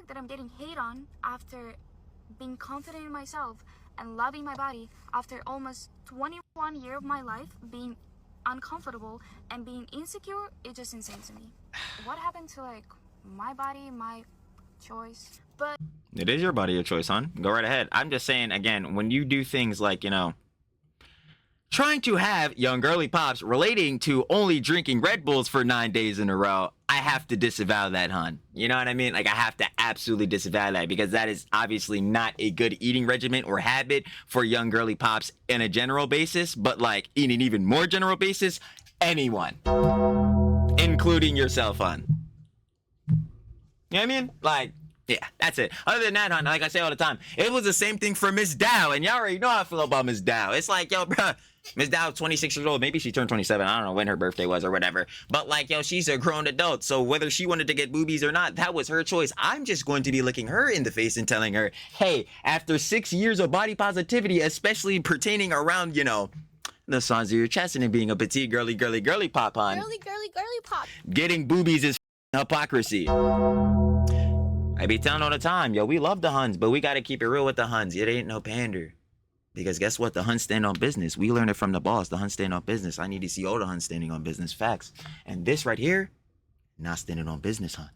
that I'm getting hate on after being confident in myself and loving my body after almost 21 years of my life being uncomfortable and being insecure, it's just insane to me. What happened to like my body, my choice? But it is your body, your choice, hon. Go right ahead. I'm just saying, again, when you do things like, you know, trying to have young girly pops relating to only drinking Red Bulls for 9 days in a row, I have to disavow that, hon. You know what I mean? Like, I have to absolutely disavow that, because that is obviously not a good eating regimen or habit for young girly pops in a general basis, but like in an even more general basis, anyone, including yourself, hon. You know what I mean? Like, yeah, that's it. Other than that, hon, like I say all the time, it was the same thing for Miss Dow, and y'all already know how I feel about Miss Dow. It's like, yo, bruh, Miss Dow, 26 years old. Maybe she turned 27. I don't know when her birthday was or whatever. But like, yo, she's a grown adult. So whether she wanted to get boobies or not, that was her choice. I'm just going to be looking her in the face and telling her, hey, after 6 years of body positivity, especially pertaining around, you know, the size of your chest and it being a petite girly pop, hon. girly pop. Getting boobies is hypocrisy. I be telling all the time, yo, we love the Huns, but we got to keep it real with the Huns. It ain't no pander. Because guess what? The Huns stand on business. We learned it from the boss. The Huns stand on business. I need to see all the Huns standing on business. Facts. And this right here, not standing on business, Hun.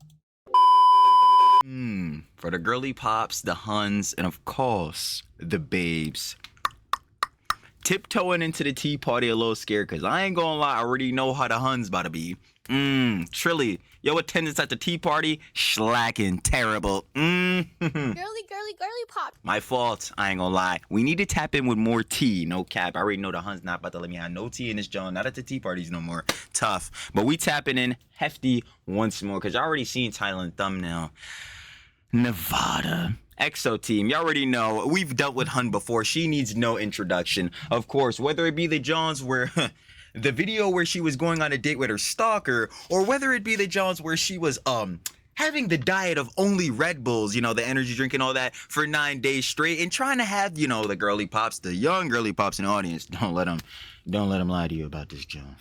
For the girly pops, the Huns, and of course, the babes. Tiptoeing into the tea party a little scared, because I ain't gonna lie, I already know how the Huns about to be. Trilly, yo, attendance at the tea party, slacking, terrible. Girly pop. My fault, I ain't gonna lie. We need to tap in with more tea, no cap. I already know the Huns not about to let me have no tea in this joint, not at the tea parties no more. Tough. But we tapping in hefty once more, because y'all already seen title and thumbnail. Nevada. EXO team, you already know, we've dealt with Hun before. She needs no introduction. Of course, whether it be the Johns where the video where she was going on a date with her stalker, or whether it be the Johns where she was having the diet of only Red Bulls, you know, the energy drink and all that for 9 days straight, and trying to have, you know, the girly pops, the young girly pops in the audience. Don't let them lie to you about this, John.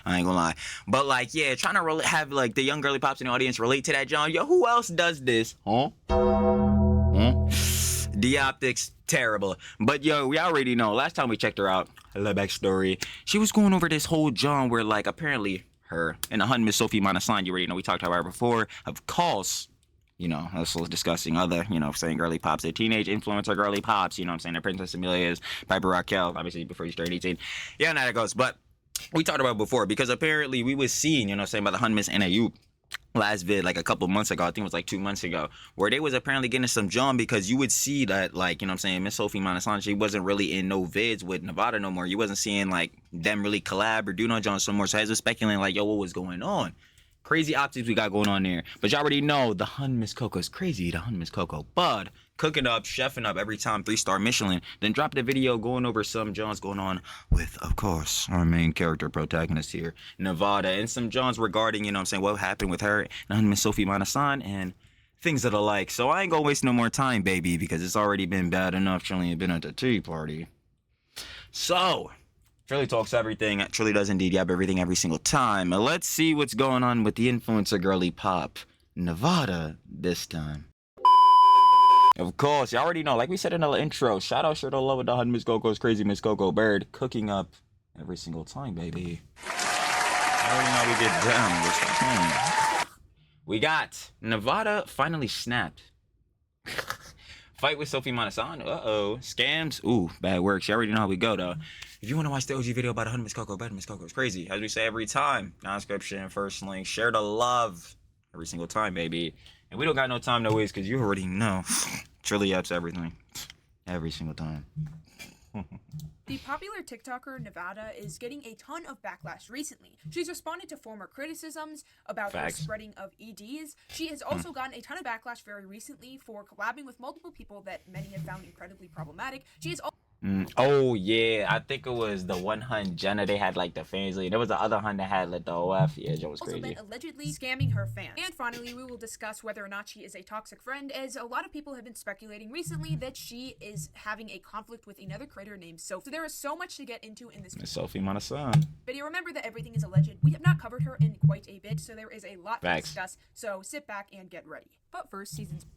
I ain't gonna lie. But like, yeah, trying to have like the young girly pops in the audience relate to that, John. Yo, who else does this? The optics, terrible. But yo, we already know. Last time we checked her out, the backstory, she was going over this whole John where like apparently her and the Hun, Miss Sophie Manasan, you already know, we talked about her before. Of course, you know, also discussing other, you know, saying girly pops, they're teenage influencer girly pops, you know what I'm saying, the Princess Amelia's, Piper Raquel, obviously before you started 18. Yeah, and that goes. But we talked about it before, because apparently we was seeing, you know what I'm saying, by the Hun, Miss NAU last vid like a couple months ago, I think it was like 2 months ago, where they was apparently getting some John, because you would see that, like, you know what I'm saying, Miss Sophie Manasan, she wasn't really in no vids with Nevada no more. You wasn't seeing like them really collab or do no John some more. So I was speculating like, yo, what was going on? Crazy optics we got going on there. But you already know the Hun Miss Coco's crazy. The Hun Miss Coco Bud cooking up, chefing up every time, 3-star Michelin. Then dropped a video going over some Johns going on with, of course, our main character protagonist here, Nevada, and some Johns regarding, you know what I'm saying, what happened with her and Miss Sophie Manasan and things of the like. So I ain't gonna waste no more time, baby, because it's already been bad enough Trilly been at the tea party. So Trilly talks everything. Trilly does indeed yab everything every single time. Let's see what's going on with the influencer girly pop, Nevada, this time. Of course, you already know, like we said in the intro, shout out sure to love with the Hun Miss Coco's crazy Miss Coco Bird cooking up every single time, baby. I already know we get down. What's that? We got Nevada finally snapped. Fight with Sophie Manasan. Uh-oh. Scams. Ooh, bad work. She already know how we go, though. If you want to watch the OG video about 100 Miss Coco, better Miss Coco is crazy. As we say every time, description, first link, share the love every single time, baby. And we don't got no time to waste, because you already know. Trilly apps everything. Every single time. The popular TikToker Nevada is getting a ton of backlash recently. She's responded to former criticisms about the spreading of EDs. She has also gotten a ton of backlash very recently for collabing with multiple people that many have found incredibly problematic. She is also Oh yeah, I think it was the one Hun Jenna. They had like the fans lead. There was the other Hun that had like the OF. Yeah, Joe was crazy. been allegedly scamming her fans. And finally, we will discuss whether or not she is a toxic friend, as a lot of people have been speculating recently that she is having a conflict with another creator named Sophie. So there is so much to get into in this Miss Sophie Manasan video. Remember that everything is alleged. We have not covered her in quite a bit, so there is a lot to discuss. So sit back and get ready. But first, seasons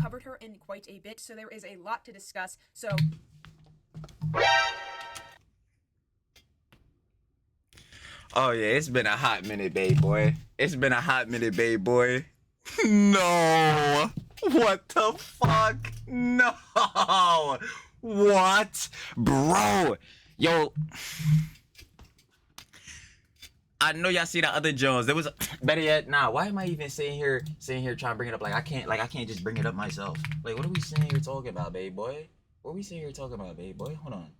covered her in quite a bit, so there is a lot to discuss. So oh yeah, it's been a hot minute, babe boy. It's been a hot minute, babe boy. No. What the fuck? No. What? Bro. Yo. I know y'all see the other Jones. There was better yet, nah. Why am I even sitting here trying to bring it up? Like I can't just bring it up myself. Like what are we sitting here talking about, babe boy? What are we sitting here talking about, babe boy? Hold on.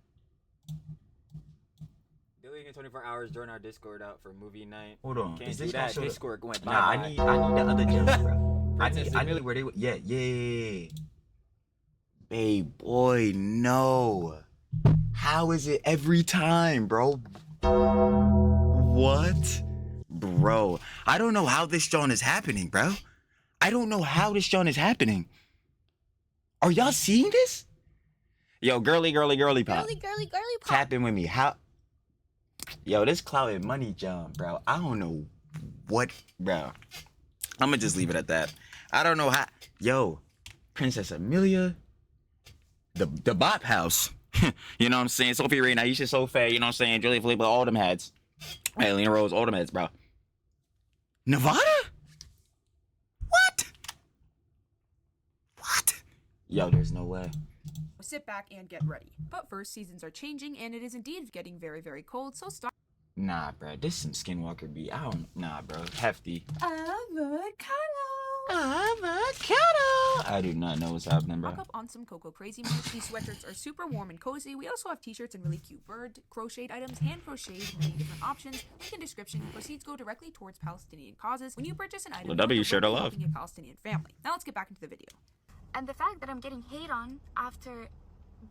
Deleting 24 hours during our Discord out for movie night. Hold on. Can't Is do this that. gonna show Discord went Nah, I bye-bye. need the other Jones, bro. Princess, I need where they yeah. Babe boy, no. How is it every time, bro? What? Bro, I don't know how this John is happening, bro. I don't know how this John is happening. Are y'all seeing this? Yo, girly pop. Girly pop. Tap in with me. How? Yo, this clout and money John, bro. I don't know what, bro. I'm gonna just leave it at that. I don't know how. Yo, Princess Amelia, the Bop House. You know what I'm saying? Sophie Ray, Aisha Sophie, you know what I'm saying? Julia Philippe, all them heads. Hey, Lena Rose, all them heads, bro. Nevada? What? Yo, there's no way. sit back and get ready. But first, seasons are changing, and it is indeed getting very, very cold, so start. Nah, bro, this some Skinwalker beat. Nah, bro, hefty. Avocado. I do not know what's happening, bro. Stock up on some Cocoa Crazy merch. These sweatshirts are super warm and cozy. We also have t-shirts and really cute bird crocheted items, hand crocheted, many different options. Link in description. Proceeds go directly towards Palestinian causes. When you purchase an item, Well, W, you're share the love. helping a Palestinian family. Now let's get back into the video. And the fact that I'm getting hate on after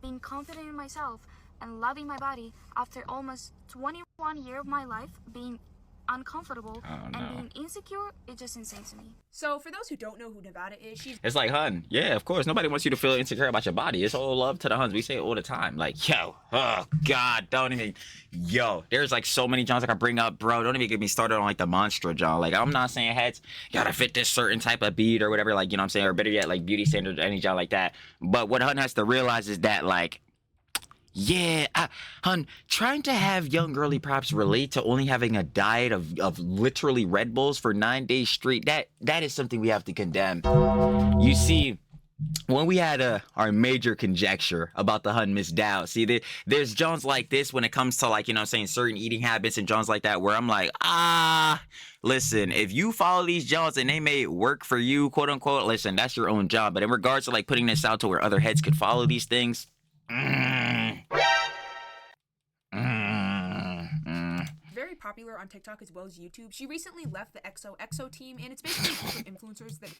being confident in myself and loving my body after almost 21 years of my life being uncomfortable and being insecure, it's just insane to me. So for those who don't know who Nevada is, she's It's like, hun, yeah, of course. Nobody wants you to feel insecure about your body. It's all love to the huns. We say it all the time. Like, yo, oh, God, don't even. Yo, there's like so many Johns I can bring up, bro. Don't even get me started on like the Monstra John. Like, I'm not saying heads gotta fit this certain type of bead or whatever, like, you know what I'm saying? Or better yet, like beauty standards, any John like that. But what hun has to realize is that, like, yeah, hun, trying to have young girly props relate to only having a diet of literally Red Bulls for 9 days straight, that is something we have to condemn. You see, when we had our major conjecture about the hun misdoubt, see, there's Jones like this when it comes to, like, you know what I'm saying, certain eating habits and Jones like that, where I'm like, listen, if you follow these Jones and they may work for you, quote unquote, listen, that's your own job. But in regards to like putting this out to where other heads could follow these things, very popular on TikTok as well as YouTube. She recently left the XOXO team, and it's basically a group of influencers that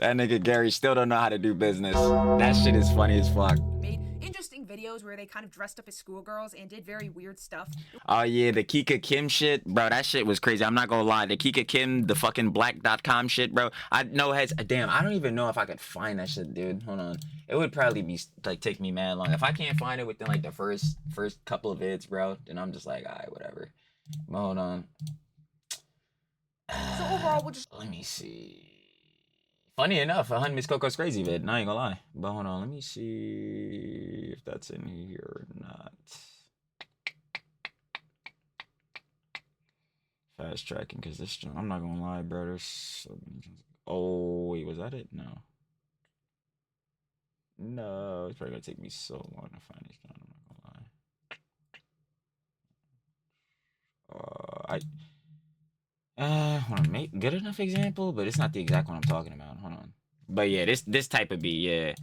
that nigga Gary still don't know how to do business. That shit is funny as fuck. made interesting videos where they kind of dressed up as schoolgirls and did very weird stuff. Oh yeah, the Kika Kim shit, bro, that shit was crazy. I'm not gonna lie, the Kika Kim, the fucking black.com shit, bro. I know heads, damn, I don't even know if I could find that shit, dude. Hold on. It would probably be like take me mad long. If I can't find it within like the first couple of vids, bro, then I'm just like, alright, whatever. But hold on. So overall, we'll just Let me see. Funny enough, a hun Miss Coco's crazy vid. I ain't gonna lie. But hold on, let me see if that's in here or not. Fast tracking, because this, I'm not gonna lie, bro. There's so many. Oh, wait, was that it? No. No, it's probably gonna take me so long to find this John. I'm not gonna lie. Hold on, make good enough example, but it's not the exact one I'm talking about. Hold on. But yeah, this type of beat, yeah.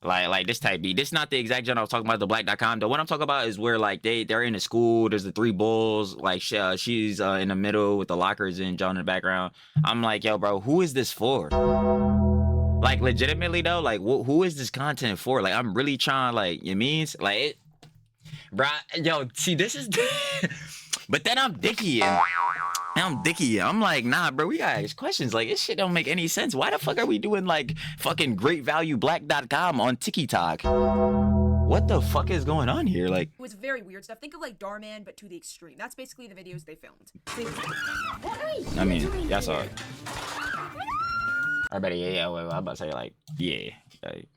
Like this type beat. This not the exact genre I was talking about, the black.com. The one I'm talking about is where like they're in the school, there's the three bulls, like she's in the middle with the lockers and John in the background. I'm like, yo, bro, who is this for? Like legitimately though, like who is this content for? Like I'm really trying, like, it means like it, bro. Yo, see, this is but then I'm dickying. I'm like, nah, bro, we gotta ask questions. Like, this shit don't make any sense. Why the fuck are we doing, like, fucking great value black.com on TikTok? what the fuck is going on here? Like, It was very weird stuff. Think of like Darman, but to the extreme. That's basically the videos they filmed. I mean, that's all. I bet, yeah, wait, I'm about to say, like, yeah, like,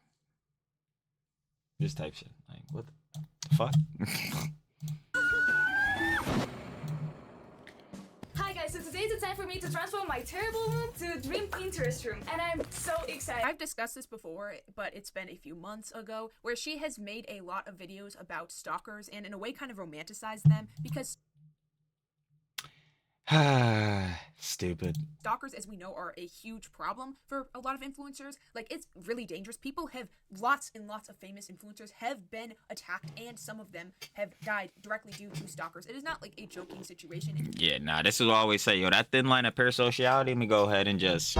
this type shit. Like, what the fuck? Hi guys, so today's the time for me to transform my terrible room to a dream Pinterest room, and I'm so excited. I've discussed this before, but it's been a few months ago, where she has made a lot of videos about stalkers and in a way kind of romanticized them, because Stupid. stalkers, as we know, are a huge problem for a lot of influencers. Like, it's really dangerous. People have, lots and lots of famous influencers have been attacked, and some of them have died directly due to stalkers. It is not like a joking situation. Yeah, nah, this is what I always say, yo, that thin line of parasociality, let me go ahead and just...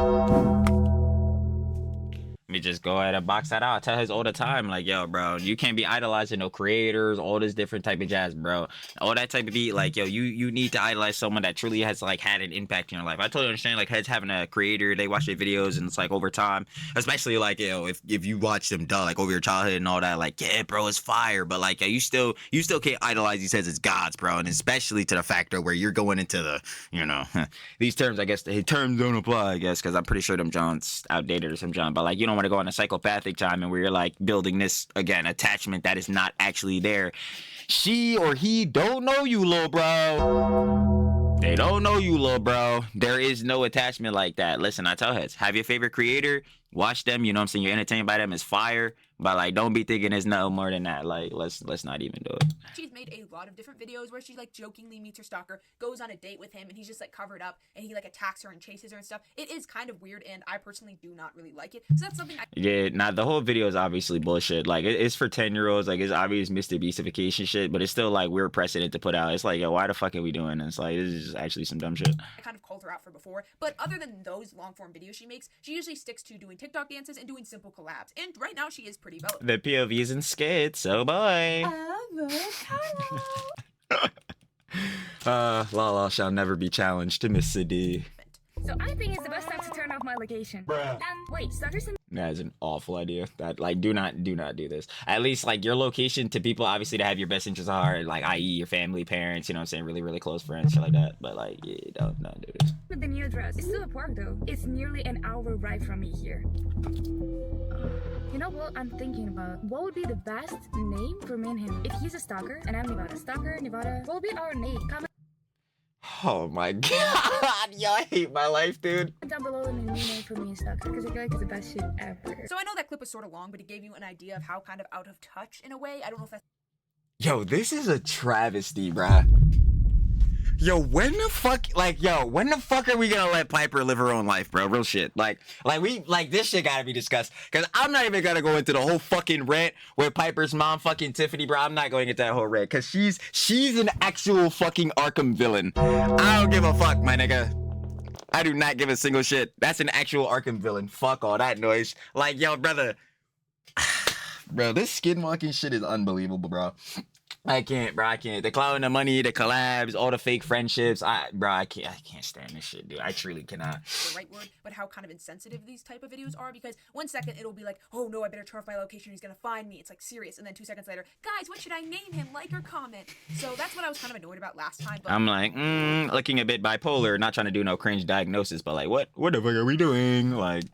Let me just go ahead and box that out. I tell his all the time, like, yo, bro, you can't be idolizing no creators, all this different type of jazz, bro. All that type of beat, like, yo, you need to idolize someone that truly has, like, had an impact in your life. I totally understand, like, heads having a creator, they watch their videos, and it's, like, over time, especially, like, yo, if you watch them, like, over your childhood and all that, like, yeah, bro, it's fire, but, like, yo, you still can't idolize these heads as gods, bro, and especially to the factor where you're going into the, you know, these terms, I guess, the terms don't apply, I guess, because I'm pretty sure them John's outdated or some John, but, like, you don't want to go on a psychopathic time and where you're like building this again attachment that is not actually there. She or he don't know you, little bro. They don't know you, little bro. There is no attachment like that. Listen, I tell heads, have your favorite creator, watch them, you know what I'm saying, you're entertained by them, it's fire, but like don't be thinking it's no more than that. Like let's not even do it. She's made a lot of different videos where she like jokingly meets her stalker, goes on a date with him, and he's just like covered up and he like attacks her and chases her and stuff. It is kind of weird, and I personally do not really like it. So that's something yeah, nah, the whole video is obviously bullshit. Like it's for 10-year-olds, like it's obvious Mr. Beastification shit, but it's still like weird precedent to put out. It's like, yo, why the fuck are we doing this? Like this is just actually some dumb shit. I kind of called her out for before, but other than those long form videos she makes, she usually sticks to doing TikTok dances and doing simple collabs. And right now she is pretty relevant. The POVs and skits, oh boy. Lala shall never be challenged to Miss D. So I think it's the best time to turn off my location. Wait, stalkers in That is an awful idea. That like do not do this. At least like your location to people obviously to have your best interests at heart, like i.e. your family, parents, you know what I'm saying, really, really close friends, shit like that. But like yeah, don't do this. with the new address. It's still a park though. It's nearly an hour ride from me here. You know what I'm thinking about? What would be the best name for me and him? If he's a stalker and I'm Nevada. Stalker, Nevada. What would be our name? Comment Oh my god, yo, I hate my life, dude. down below the new name for me and stalker, because I feel like it's the best shit ever. So I know that clip was sort of long, but it gave you an idea of how kind of out of touch in a way. I don't know if that's Yo, this is a travesty, bruh. Yo, when the fuck are we gonna let Piper live her own life, bro? Real shit. Like this shit gotta be discussed. Cause I'm not even gonna go into the whole fucking rant with Piper's mom, fucking Tiffany, bro. I'm not going into that whole rant. Cause she's an actual fucking Arkham villain. I don't give a fuck, my nigga. I do not give a single shit. That's an actual Arkham villain. Fuck all that noise. Like, yo, brother. Bro, this skinwalking shit is unbelievable, bro. I can't, bro. I can't. The clout and the money, the collabs, all the fake friendships. I can't stand this shit, dude. I truly cannot. the right word, but how kind of insensitive these type of videos are, because 1 second it'll be like, oh no, I better turn off my location, he's gonna find me. It's like serious, and then 2 seconds later, guys, what should I name him? Like or comment. So that's what I was kind of annoyed about last time. But I'm like, looking a bit bipolar, not trying to do no cringe diagnosis, but like, what the fuck are we doing? Like.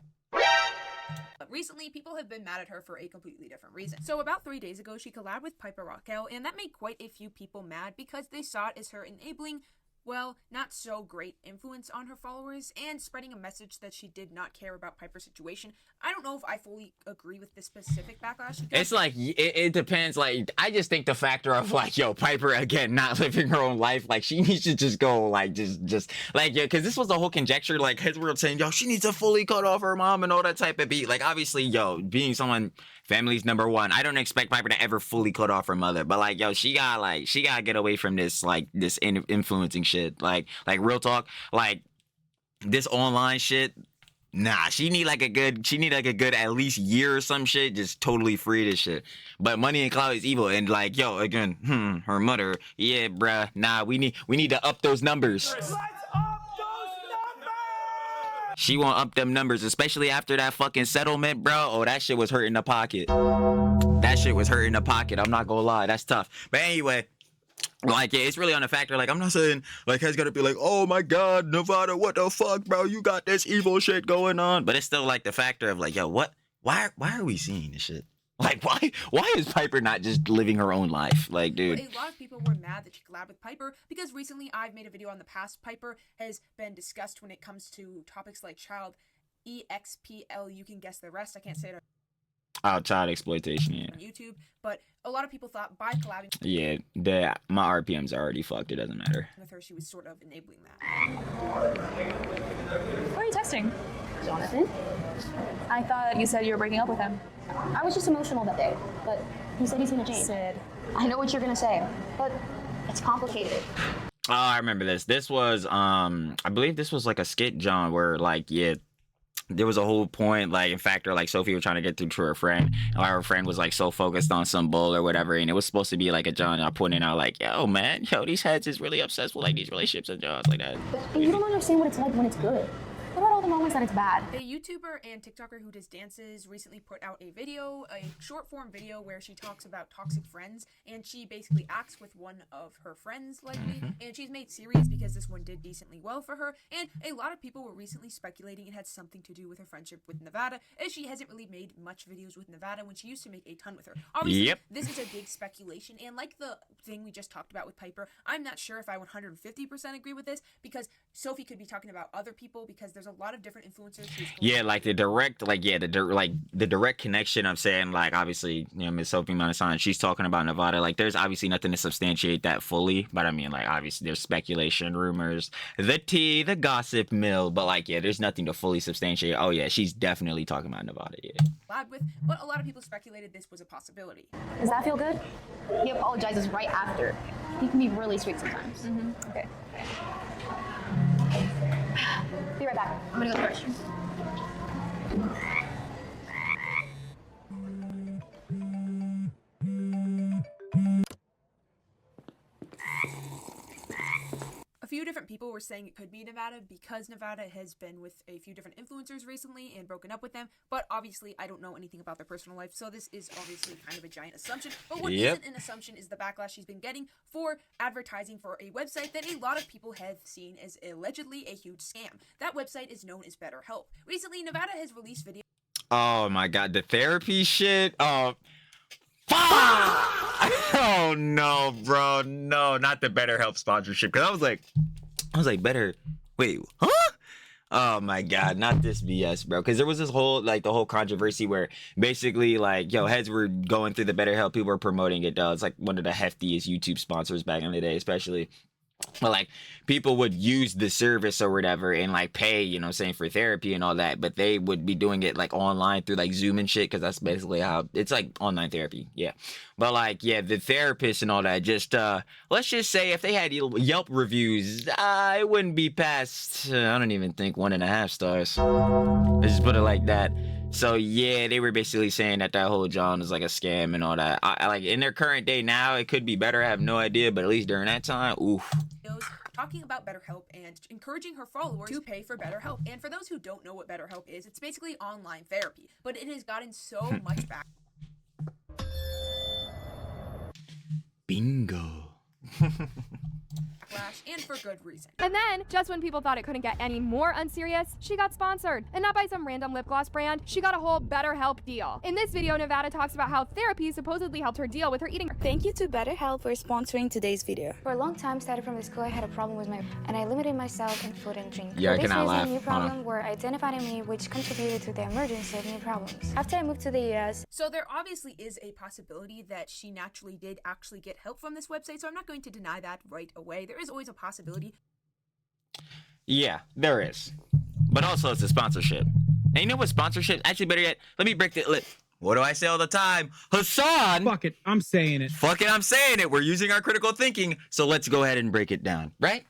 recently, people have been mad at her for a completely different reason. So about 3 days ago, she collabed with Piper Raquel, and that made quite a few people mad because they saw it as her enabling, well, not so great influence on her followers and spreading a message that she did not care about Piper's situation. I don't know if I fully agree with this specific backlash. It's like, it depends. Like, I just think the factor of like, yo, Piper, again, not living her own life, like, she needs to just go, like, just like, yeah, because this was the whole conjecture, like, heads were saying, yo, she needs to fully cut off her mom and all that type of beat. Like, obviously, yo, being someone, family's number one. I don't expect Piper to ever fully cut off her mother, but like, yo, she gotta get away from this, like, this influencing shit. Like real talk, like, this online shit, nah, she need like a good at least year or some shit, just totally free this shit. But money and clout is evil, and like, yo, again, her mother, yeah, bruh, nah, we need to up those numbers. Let's up those numbers! She won't up them numbers, especially after that fucking settlement, bro. Oh, that shit was hurting the pocket. That that shit was hurting the pocket. I'm not gonna lie, that's tough. But anyway, like, yeah, it's really on the factor. Like, I'm not saying, like, he's gonna be like, oh my god, Nevada, what the fuck, bro? You got this evil shit going on. But it's still, like, the factor of, like, yo, what? Why are we seeing this shit? Like, why is Piper not just living her own life? Like, dude. A lot of people were mad that she collabed with Piper because recently I've made a video on the past. Piper has been discussed when it comes to topics like child EXPL. You can guess the rest. I can't say it Oh, child exploitation, yeah. on YouTube, but a lot of people thought by collabing Yeah, my RPMs are already fucked. It doesn't matter. with her, she was sort of enabling that. Who are you texting? Jonathan? I thought you said you were breaking up with him. I was just emotional that day, but he said he's gonna change. Sid. I know what you're gonna say, but it's complicated. Oh, I remember this. This was, I believe this was like a skit, John, where, like, yeah, there was a whole point, like, in fact, like, Sophie was trying to get through to her friend, and her friend was, like, so focused on some bull or whatever, and it was supposed to be, like, a John pointing out, like, yo, man, these heads is really obsessed with, like, these relationships and Johns like that. But you don't understand what it's like when it's good. What about all the moments that it's bad? A YouTuber and TikToker who does dances recently put out a short form video where she talks about toxic friends, and she basically acts with one of her friends likely, and she's made series because this one did decently well for her, and a lot of people were recently speculating it had something to do with her friendship with Nevada, as she hasn't really made much videos with Nevada when she used to make a ton with her. Obviously, this is a big speculation, and like the thing we just talked about with Piper, I'm not sure if I 150% agree with this, because Sophie could be talking about other people, because there's a lot of different influencers. Yeah, like the direct, like, yeah, the direct connection. I'm saying, like, obviously, you know, Miss Sophie Montesano, she's talking about Nevada. Like, there's obviously nothing to substantiate that fully, but I mean, like, obviously, there's speculation, rumors, the tea, the gossip mill, but like, yeah, there's nothing to fully substantiate. Oh yeah, she's definitely talking about Nevada. Yeah. Collab with, but a lot of people speculated this was a possibility. Does that feel good? He apologizes right after. He can be really sweet sometimes. Okay. Be right back. I'm gonna go to the restroom. A few different people were saying it could be Nevada because Nevada has been with a few different influencers recently and broken up with them, but obviously I don't know anything about their personal life, so this is obviously kind of a giant assumption. But what isn't an assumption is the backlash she's been getting for advertising for a website that a lot of people have seen as allegedly a huge scam. That website is known as BetterHelp. Recently, Nevada has released videos. Oh my god, the therapy shit. Oh, fuck! Oh no, bro, no, not the BetterHelp sponsorship. Cause I was like, better. Wait, huh? Oh my god, not this BS, bro. Cause there was this whole, like, the whole controversy where basically, like, yo, heads were going through the BetterHelp, people were promoting it. It's like one of the heftiest YouTube sponsors back in the day, especially. But like, people would use the service or whatever and like pay, you know what I'm saying, for therapy and all that, but they would be doing it like online through like Zoom and shit, because that's basically how it's like online therapy. Yeah. But like, yeah, the therapist and all that, just let's just say if they had Yelp reviews, it wouldn't be past I don't even think 1.5 stars. Let's just put it like that. So yeah, they were basically saying that whole John is like a scam and all that. I like, in their current day now, it could be better. I have no idea, but at least during that time, oof. Talking about BetterHelp and encouraging her followers to pay for BetterHelp. And for those who don't know what BetterHelp is, it's basically online therapy, but it has gotten so much back. Bingo. And for good reason. And then, just when people thought it couldn't get any more unserious, she got sponsored. And not by some random lip gloss brand, she got a whole BetterHelp deal. In this video, Nevada talks about how therapy supposedly helped her deal with her eating. Thank you to BetterHelp for sponsoring today's video. For a long time, started from the school, I had a problem with and I limited myself in food and drink. Yeah, I For this cannot reason, laugh. new problems were identified in me, which contributed to the emergence of new problems. After I moved to the US, So there obviously is a possibility that she naturally did actually get help from this website, so I'm not going to deny that right away. There is always a possibility. Yeah, there is. But also it's a sponsorship. And you know what sponsorship? Actually, better yet, let me break the... What do I say all the time? Hassan! Fuck it, I'm saying it. Fuck it, I'm saying it. We're using our critical thinking, so let's go ahead and break it down, right?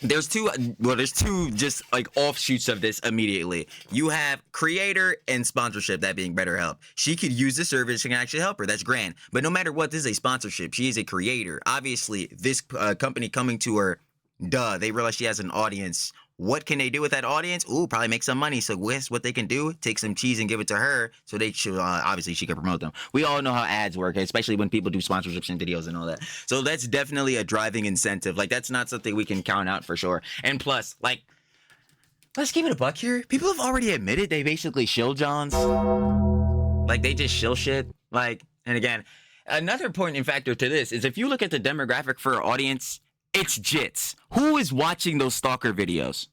There's two just like offshoots of this immediately. You have creator and sponsorship, that being BetterHelp. She could use the service and can actually help her. That's grand. But no matter what, this is a sponsorship. She is a creator. Obviously, this company coming to her, they realize she has an audience What can they do with that audience? Ooh, probably make some money. So guess what they can do? Take some cheese and give it to her, so they should obviously she can promote them. We all know how ads work, especially when people do sponsorships and videos and all that. So that's definitely a driving incentive. Like that's not something we can count out for sure. And plus, like, let's keep it a buck here. People have already admitted they basically shill Johns. Like they just shill shit. Like, and again, another important factor to this is if you look at the demographic for our audience, it's jits. Who is watching those stalker videos?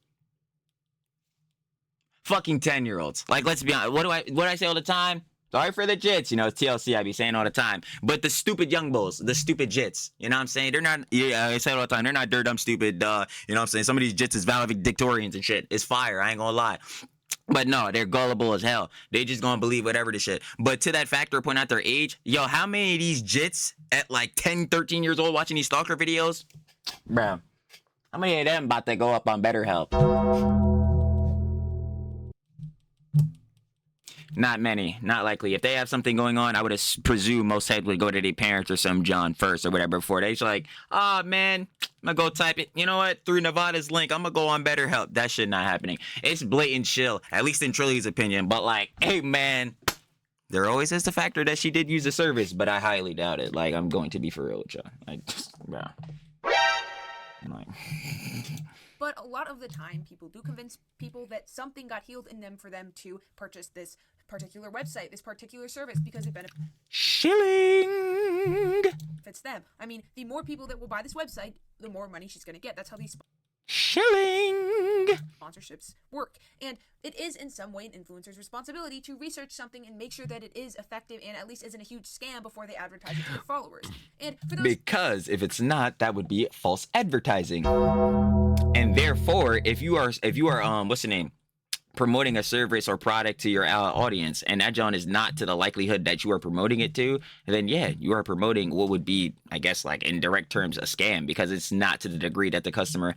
Fucking 10-year-olds. Like, let's be honest. What do I say all the time? Sorry for the jits. You know, it's TLC. I be saying all the time. But the stupid young bulls, the stupid jits. You know what I'm saying? They're not, yeah, I say it all the time. They're not dirt dumb stupid. You know what I'm saying? Some of these jits is valedictorians and shit. It's fire. I ain't gonna lie. But no, they're gullible as hell. They just gonna believe whatever the shit. But to that factor, point out their age. Yo, how many of these jits at like 10, 13 years old watching these stalker videos? Bro, how many of them about to go up on BetterHelp? Not many. Not likely. If they have something going on, I would presume most heads would go to their parents or some John first or whatever before they just like, oh man, I'm gonna go type it. You know what? Through Nevada's link, I'm gonna go on BetterHelp. That shit not happening. It's blatant chill, at least in Trilly's opinion. But like, hey man, there always is the factor that she did use the service, but I highly doubt it. Like, I'm going to be for real with y'all. Like, bro. Like. But a lot of the time, people do convince people that something got healed in them for them to purchase this particular website, this particular service, because it benefits Shilling. them. I mean, the more people that will buy this website, the more money she's going to get. That's how these Shilling. sponsorships work. And it is in some way an influencer's responsibility to research something and make sure that it is effective and at least isn't a huge scam before they advertise it to their followers. And for those Because if it's not, that would be false advertising. And therefore, if you are what's the name? Promoting a service or product to your audience, and that John is not to the likelihood that you are promoting it to, then yeah, you are promoting what would be, I guess, like in direct terms, a scam, because it's not to the degree that the customer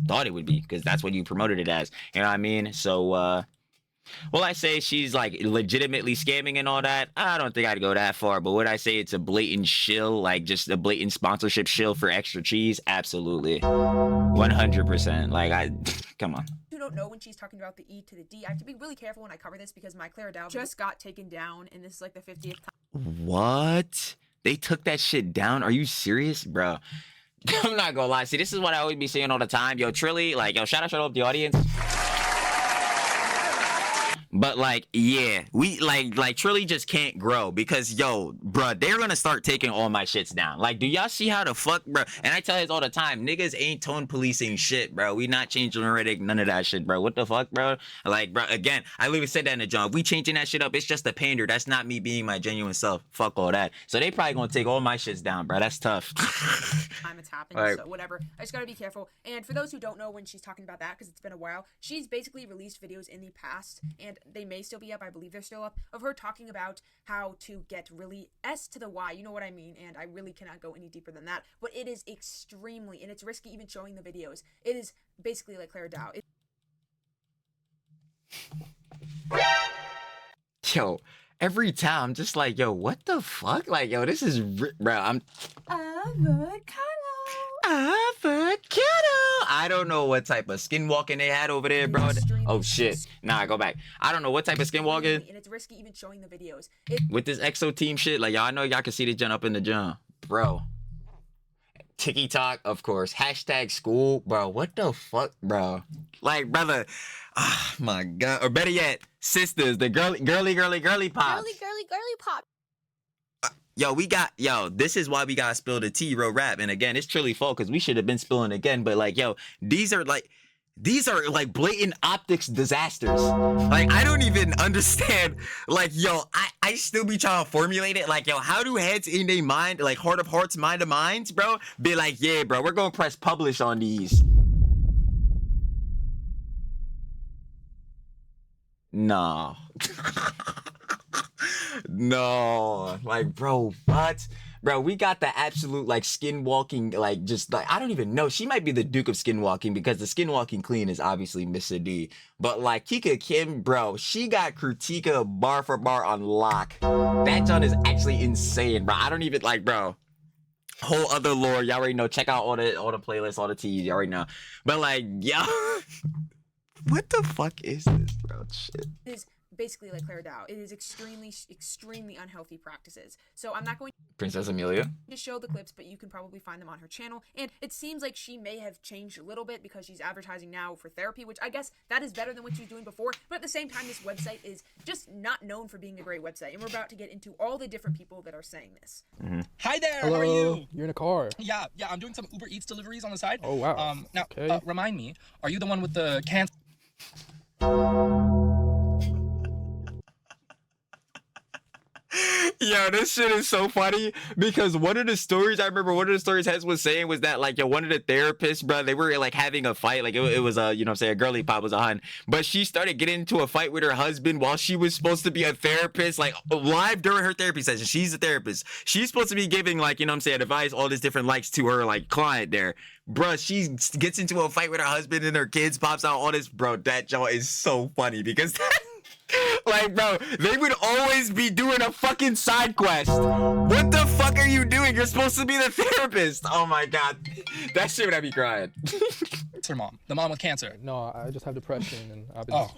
thought it would be, because that's what you promoted it as. You know what I mean? So, well, I say she's like legitimately scamming and all that. I don't think I'd go that far, but would I say it's a blatant shill, like just a blatant sponsorship shill for extra cheese? Absolutely. 100%. Like, come on. who don't know when she's talking about the E to the D, I have to be really careful when I cover this because my Clara Dow just got taken down, and this is like the 50th time. What? They took that shit down? Are you serious, bro? I'm not gonna lie. See, this is what I always be saying all the time. Yo, Trilly, like, yo, shout out the audience. But like, yeah, we like Trilly just can't grow because yo, bruh, they're gonna start taking all my shits down. Like, do y'all see how the fuck, bro? And I tell you this all the time, niggas ain't tone policing shit, bro. We not changing already, none of that shit, bro. What the fuck, bro? Like, bro, again, I literally said that in the job. If we changing that shit up, it's just a pander. That's not me being my genuine self. Fuck all that. So they probably gonna take all my shits down, bro. That's tough. Time it's happened, right. So whatever. I just gotta be careful. And for those who don't know when she's talking about that, because it's been a while, she's basically released videos in the past, and they may still be up. I believe they're still up, of her talking about how to get really S to the Y, you know what I mean, and I really cannot go any deeper than that, but it is extremely, and it's risky even showing the videos. It is basically like Clara Dow. Yo, every time I'm just like, yo, what the fuck? Like, yo, this is, bro, I'm... Avocado. I don't know what type of skinwalking they had over there, bro. Oh shit. Nah, go back. I don't know what type of skinwalking. And it's risky even showing the videos. With this EXO team shit, like y'all know y'all can see the jump up in the jump, bro. TikTok, of course. Hashtag school, bro. What the fuck, bro? Like, brother. Oh my god. Or better yet, sisters, the girly pops. Girly pop. Yo, this is why we gotta spill the tea, real rap. And again, it's truly fault because we should have been spilling again. But like, yo, these are like blatant optics disasters. Like, I don't even understand. Like, yo, I still be trying to formulate it. Like, yo, how do heads in their mind, like heart of hearts, mind of minds, bro, be like, yeah, bro, we're gonna press publish on these. No. No, like, bro, what? Bro, we got the absolute, like, skinwalking, like, just, like, I don't even know. She might be the Duke of Skinwalking because the Skinwalking Queen is obviously Miss D. But, like, Kika Kim, bro, she got Kritika bar for bar on lock. That John is actually insane, bro. I don't even, like, bro. whole other lore. Y'all already know. Check out all the playlists, all the teas. You already know. But like, yo, what the fuck is this, bro? Shit. It is basically like Claire Dow. It is extremely unhealthy practices. So I'm not going Princess Amelia. to show the clips, but you can probably find them on her channel. And it seems like she may have changed a little bit because she's advertising now for therapy, which I guess that is better than what she was doing before. But at the same time, this website is just not known for being a great website. And we're about to get into all the different people that are saying this. Hi there. Hello. How are you? You're in a car. Yeah. I'm doing some Uber Eats deliveries on the side. Oh wow. Now, okay. Remind me, are you the one with the cancer? Yo, this shit is so funny because one of the stories Hez was saying was that like, yo, one of the therapists, bro, they were like having a fight. Like it was a, you know what I'm saying, a girly pop was a hun, but she started getting into a fight with her husband while she was supposed to be a therapist, like live during her therapy session. She's a therapist. She's supposed to be giving like, you know what I'm saying, advice, all this different likes to her like client there. Bruh, she gets into a fight with her husband and her kids pops out all this. Bro, that y'all is so funny because that, like, bro, they would always be doing a fucking side quest. What the fuck are you doing? You're supposed to be the therapist. Oh my god. That shit would have me crying. It's her mom. The mom with cancer. No, I just have depression and I've been. Oh,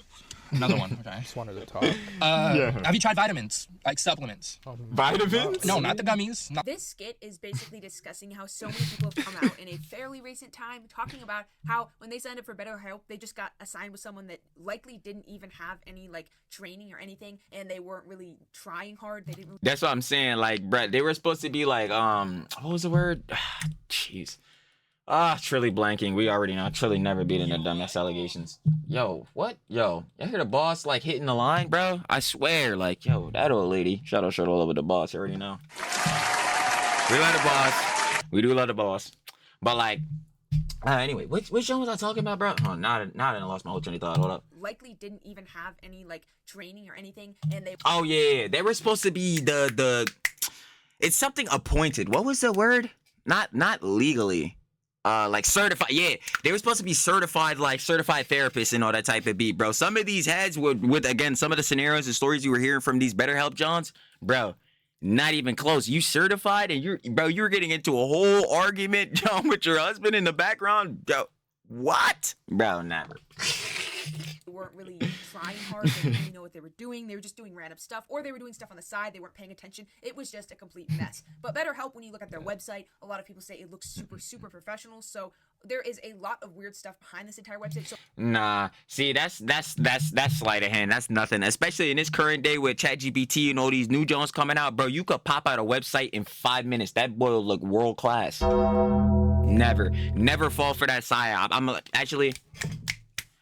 another one. Okay. I just wanted to talk. Have you tried vitamins? Like supplements? Vitamins? No, not the gummies. This skit is basically discussing how so many people have come out in a fairly recent time talking about how when they signed up for BetterHelp, they just got assigned with someone that likely didn't even have any like training or anything, and they weren't really trying hard. They didn't really... That's what I'm saying. Like, Brett, they were supposed to be like, what was the word? Jeez. Trilly blanking. We already know. Trilly never beating the dumbass allegations. Yo, what? Yo, y'all hear the boss like hitting the line, bro? I swear, like, yo, that old lady. Shout out all over the boss. You already know. We love the boss. We do love the boss. But like, anyway, which show was I talking about, bro? Oh, now I lost my whole train of thought. Hold up. Likely didn't even have any like training or anything, and they... Oh yeah, they were supposed to be the. It's something appointed. What was the word? Not legally. Like certified, yeah. They were supposed to be certified therapists and all that type of beat, bro. Some of these heads with again, some of the scenarios and stories you were hearing from these BetterHelp Johns, bro, not even close. You certified and you were getting into a whole argument, John, with your husband in the background. Yo, what? Bro, never. weren't really trying hard. They didn't really know what they were doing. They were just doing random stuff, or they were doing stuff on the side. They weren't paying attention. It was just a complete mess. But BetterHelp, when you look at their website, a lot of people say it looks super professional. So there is a lot of weird stuff behind this entire website. So nah, see, that's sleight of hand. That's nothing. Especially in this current day with ChatGPT and all these new Jones coming out, bro. You could pop out a website in 5 minutes. That boy will look world class. Never fall for that psyop.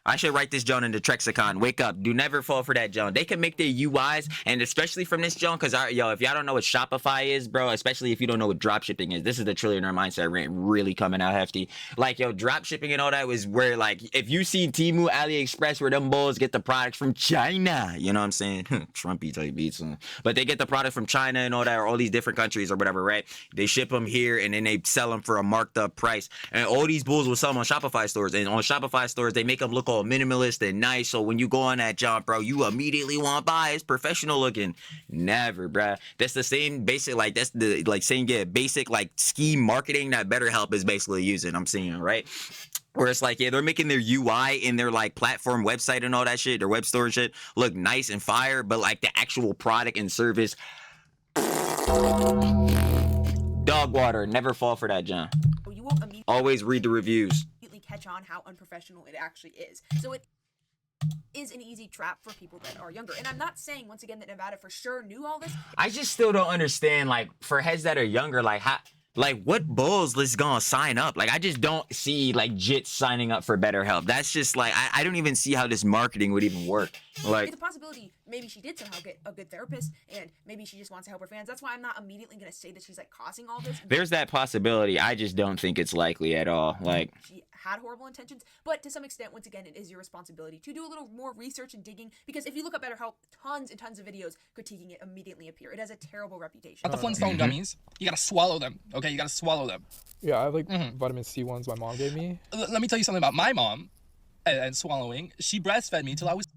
I should write this John into Trexicon. Wake up. Do never fall for that John. They can make their UIs, and especially from this John, because, if y'all don't know what Shopify is, bro, especially if you don't know what dropshipping is, this is the Trillionaire Mindset rant really coming out hefty. Like, dropshipping and all that was where, like, if you seen Temu, AliExpress, where them bulls get the products from China, you know what I'm saying? Trumpy type beats. But they get the product from China and all that, or all these different countries or whatever, right? They ship them here, and then they sell them for a marked up price. And all these bulls will sell them on Shopify stores. And on Shopify stores, they make them look all minimalist and nice, so when you go on that jump, bro, you immediately want to buy. It's professional looking. Never, bruh. That's the same basic, like, that's the, like, saying, basic, like, scheme marketing that BetterHelp is basically using, I'm seeing, right? Where it's like, they're making their UI in their, like, platform website and all that shit, their web store and shit, look nice and fire, but, like, the actual product and service, dog water. Never fall for that, John. you won't immediately Always read the reviews. catch on how unprofessional it actually is. So it is an easy trap for people that are younger. And I'm not saying, once again, that Nevada for sure knew all this. I just still don't understand, like, for heads that are younger, like, how, like, what bulls is gonna sign up? Like, I just don't see, like, Jits signing up for BetterHelp. That's just, like, I don't even see how this marketing would even work. Like, it's a possibility maybe she did somehow get a good therapist, and maybe she just wants to help her fans. That's why I'm not immediately going to say that she's, like, causing all this. There's that possibility. I just don't think it's likely at all. Like, she had horrible intentions, but to some extent, once again, it is your responsibility to do a little more research and digging, because if you look up BetterHelp, tons and tons of videos critiquing it immediately appear. It has a terrible reputation. Not the Flintstone gummies. You gotta swallow them. Okay, you gotta swallow them. Yeah, I have like vitamin C ones my mom gave me. Let me tell you something about my mom and swallowing. She breastfed me till I was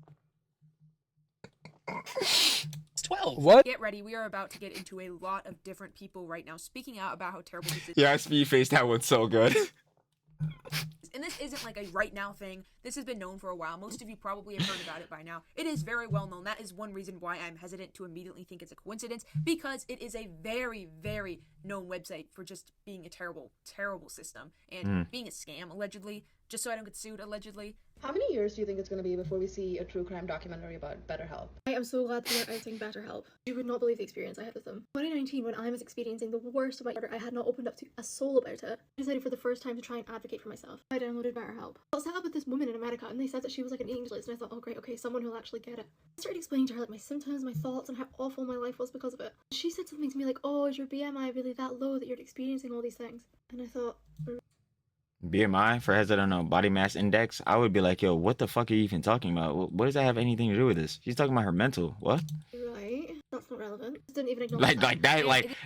12. What? Get ready. We are about to get into a lot of different people right now speaking out about how terrible this is. Yeah, speed face, that one's so good. And this isn't like a right now thing. This has been known for a while. Most of you probably have heard about it by now. It is very well known. That is one reason why I'm hesitant to immediately think it's a coincidence, because it is a very, very known website for just being a terrible, terrible system and being a scam, allegedly, just so I don't get sued, allegedly. How many years do you think it's going to be before we see a true crime documentary about BetterHelp? I am so glad they're outing BetterHelp. You would not believe the experience I had with them. 2019, when I was experiencing the worst of my order, I had not opened up to a soul about it. I decided for the first time to try and advocate for myself. I downloaded BetterHelp. I was set up with this woman in America, and they said that she was like an angelist, and I thought, oh great, okay, someone who'll actually get it. I started explaining to her like my symptoms, my thoughts, and how awful my life was because of it. She said something to me like, oh, is your BMI really that low that you're experiencing all these things? And I thought, BMI, for heads that don't know, body mass index, I would be like, yo, what the fuck are you even talking about? What does that have anything to do with this? She's talking about her mental. What? right, that's not relevant. Just didn't even acknowledge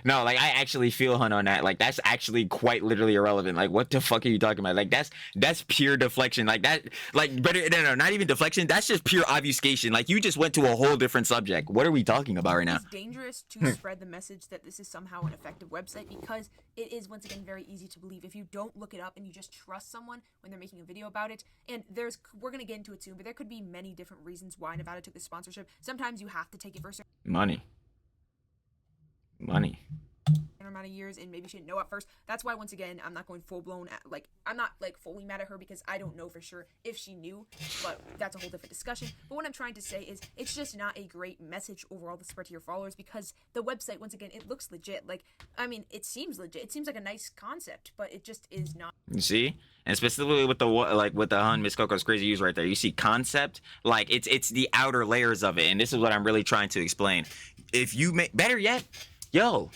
No, like, I actually feel hun on that. Like, that's actually quite literally irrelevant. Like, what the fuck are you talking about? Like, that's pure deflection. Like, that, like, better, no, not even deflection. That's just pure obfuscation. Like, you just went to a whole different subject. What are we talking about right now? It's dangerous to spread the message that this is somehow an effective website, because it is, once again, very easy to believe if you don't look it up and you just trust someone when they're making a video about it. And we're going to get into it soon, but there could be many different reasons why Nevada took this sponsorship. Sometimes you have to take it for a certain Money. amount of years, and maybe she didn't know at first. That's why, once again, I'm not going full-blown I'm not like fully mad at her, because I don't know for sure if she knew, but that's a whole different discussion. But what I'm trying to say is it's just not a great message overall to spread to your followers, because the website, once again, it looks legit. Like, I mean, it seems legit. It seems like a nice concept, but it just is not. You see? And specifically with the hun Miss Coco's crazy use right there, you see concept, like it's the outer layers of it, and this is what I'm really trying to explain. If you make, better yet, yo,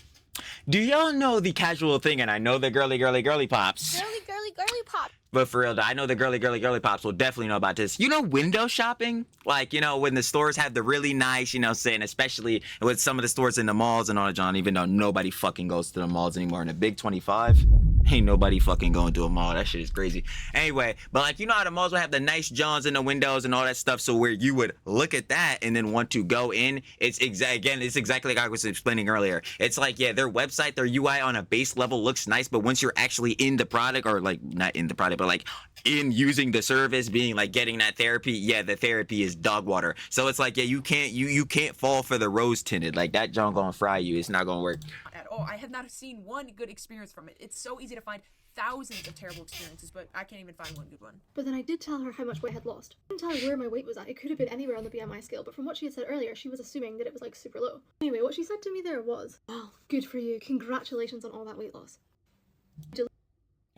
do y'all know the casual thing? And I know the girly pops. Girly pop. But for real, I know the girly pops will definitely know about this. You know, window shopping? Like, you know, when the stores have the really nice, you know, saying, especially with some of the stores in the malls and all that, John, even though nobody fucking goes to the malls anymore in the big 25. Ain't nobody fucking going to a mall. That shit is crazy. Anyway, but like, you know how the malls will have the nice Johns in the windows and all that stuff, so where you would look at that and then want to go in, it's exactly like I was explaining earlier. It's like, yeah, their website, their UI on a base level looks nice, but once you're actually in the product, or like not in the product, but like in using the service, being like getting that therapy, yeah, the therapy is dog water. So it's like, yeah, you can't fall for the rose tinted. Like, that John gonna fry you. It's not gonna work at all. I have not seen one good experience from it. It's so easy to find thousands of terrible experiences, but I can't even find one good one. But then I did tell her how much weight I had lost. I didn't tell her where my weight was at. It could have been anywhere on the BMI scale, but from what she had said earlier, she was assuming that it was like super low. Anyway, what she said to me there was, well, good for you. Congratulations on all that weight loss.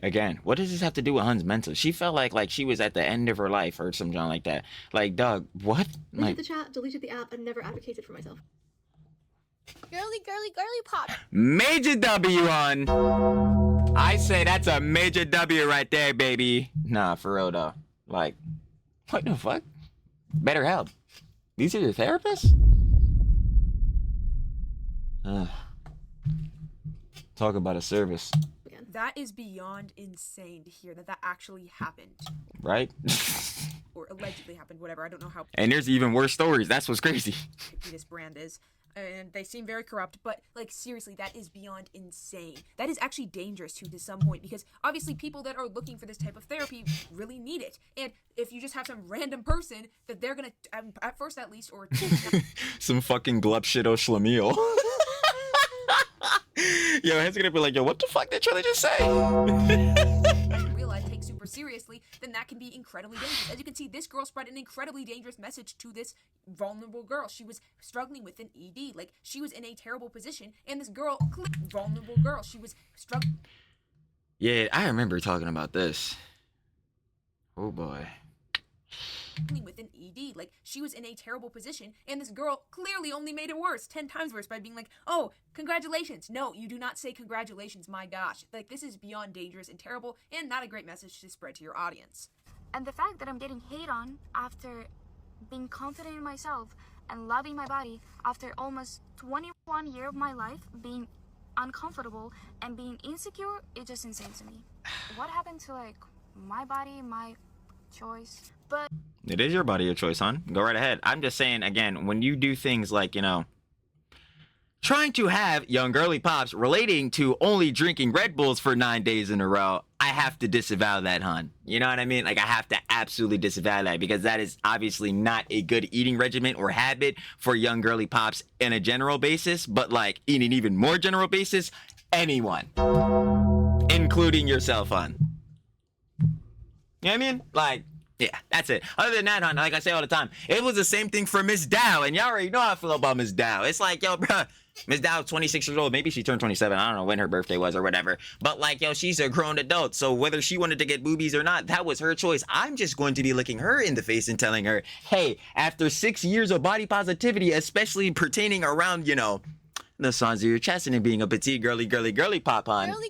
Again, what does this have to do with Hun's mental? She felt like she was at the end of her life or something like that. Like, dog, what? Deleted the chat, deleted the app, and never advocated for myself. Girly pop. Major W on. I say that's a major W right there, baby. Nah, for real though. Like, what the fuck? Better help. These are your therapists? Talk about a service. That is beyond insane to hear that actually happened. Right? Or allegedly happened, whatever. I don't know how. And there's even worse stories. That's what's crazy. This brand is. And they seem very corrupt, but like, seriously, that is beyond insane. That is actually dangerous to some point, because obviously people that are looking for this type of therapy really need it. And if you just have some random person that they're gonna, at first at least, or some fucking glup shit o schlemiel. Yo, head's gonna be like, yo, what the fuck did Trilly just say? realize take super seriously, then that can be incredibly dangerous. As you can see, this girl spread an incredibly dangerous message to this vulnerable girl. She was struggling with an ED, like she was in a terrible position, and this girl, vulnerable girl, she was struggling. Yeah, I remember talking about this. Oh boy. With an ED, like she was in a terrible position, and this girl clearly only made it worse, 10 times worse, by being like, oh, congratulations. No, you do not say congratulations, my gosh. Like, this is beyond dangerous and terrible, and not a great message to spread to your audience. And the fact that I'm getting hate on after being confident in myself and loving my body after almost 21 years of my life being uncomfortable and being insecure, it's just insane to me. What happened to, like, my body, my choice? But it is your body, your choice, hon. Go right ahead. I'm just saying, again, when you do things like, you know, trying to have young girly pops relating to only drinking Red Bulls for 9 days in a row, I have to disavow that, hun. You know what I mean? Like, I have to absolutely disavow that, because that is obviously not a good eating regimen or habit for young girly pops in a general basis, but like in an even more general basis, anyone, including yourself, hun. You know what I mean? Like, yeah, that's it. Other than that, hun, like I say all the time, it was the same thing for Miss Dow, and y'all already know how I feel about Miss Dow. It's like, yo, bruh, Miss Dow, 26 years old. Maybe she turned 27. I don't know when her birthday was or whatever. But like, yo, she's a grown adult. So whether she wanted to get boobies or not, that was her choice. I'm just going to be looking her in the face and telling her, hey, after 6 years of body positivity, especially pertaining around, you know, the size of your chest and it being a petite girly pop, hun. Girly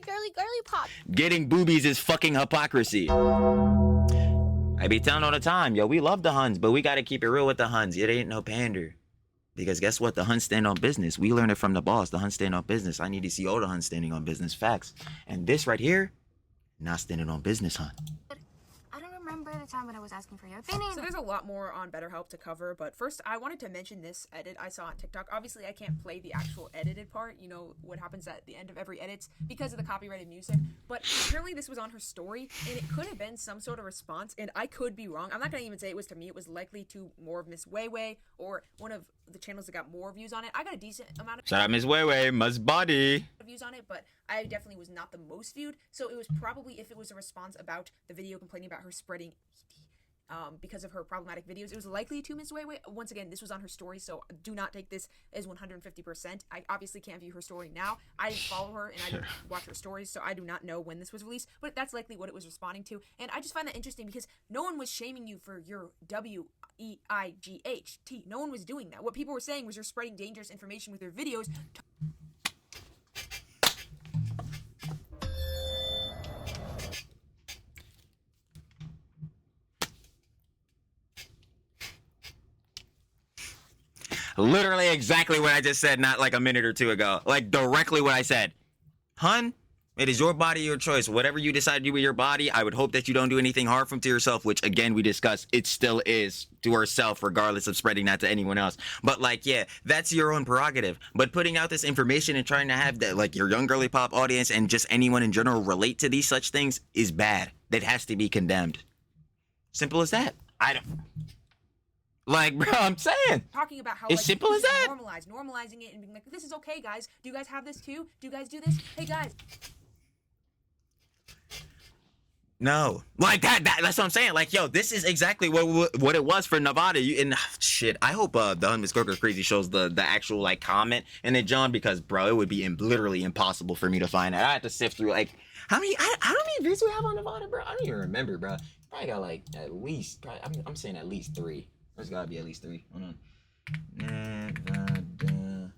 pop. Getting boobies is fucking hypocrisy. I be telling all the time, yo, we love the Huns, but we got to keep it real with the Huns. It ain't no pander. Because guess what? The Huns stand on business. We learned it from the boss. The Huns stand on business. I need to see all the Huns standing on business. Facts. And this right here, not standing on business, hun. I don't remember the time when I was asking for your opinion. So there's a lot more on BetterHelp to cover, but first I wanted to mention this edit I saw on TikTok. Obviously, I can't play the actual edited part, you know, what happens at the end of every edit because of the copyrighted music, but apparently this was on her story, and it could have been some sort of response, and I could be wrong. I'm not going to even say it was to me. It was likely to more of Miss Weiwei or one of the channels that got more views on it. I got a decent amount of Shout out Miss Weiwei, Must Body. views on it, but I definitely was not the most viewed, so it was probably, if it was a response about the video complaining about her spreading because of her problematic videos, it was likely to Miss Weiwei. Once again, this was on her story, so do not take this as 150%. I obviously can't view her story now. I didn't follow her and I didn't watch her stories, so I do not know when this was released, but that's likely what it was responding to. And I just find that interesting because no one was shaming you for your WEIGHT. No one was doing that. What people were saying was you're spreading dangerous information with your videos. Literally exactly what I just said not like a minute or two ago. Like directly what I said. Hun, it is your body, your choice. Whatever you decide to do with your body, I would hope that you don't do anything harmful to yourself, which again, we discussed, it still is to herself, regardless of spreading that to anyone else. But like, yeah, that's your own prerogative. But putting out this information and trying to have that, like your young girly pop audience and just anyone in general relate to these such things is bad. That has to be condemned. Simple as that. I don't... Like, bro, I'm saying. Talking about how it's like, simple as that. Normalizing it and being like, this is okay, guys. Do you guys have this too? Do you guys do this? Hey, guys. No, like that's what I'm saying. Like, yo, this is exactly what it was for Nevada. And shit, I hope the Miss Coker Crazy shows the actual like comment in it, John, because bro, it would be literally impossible for me to find that. I had to sift through like how many videos we have on Nevada, bro. I don't even remember, bro. Probably got like at least. I'm saying at least 3. There's gotta be at least 3. Hold on. Nevada.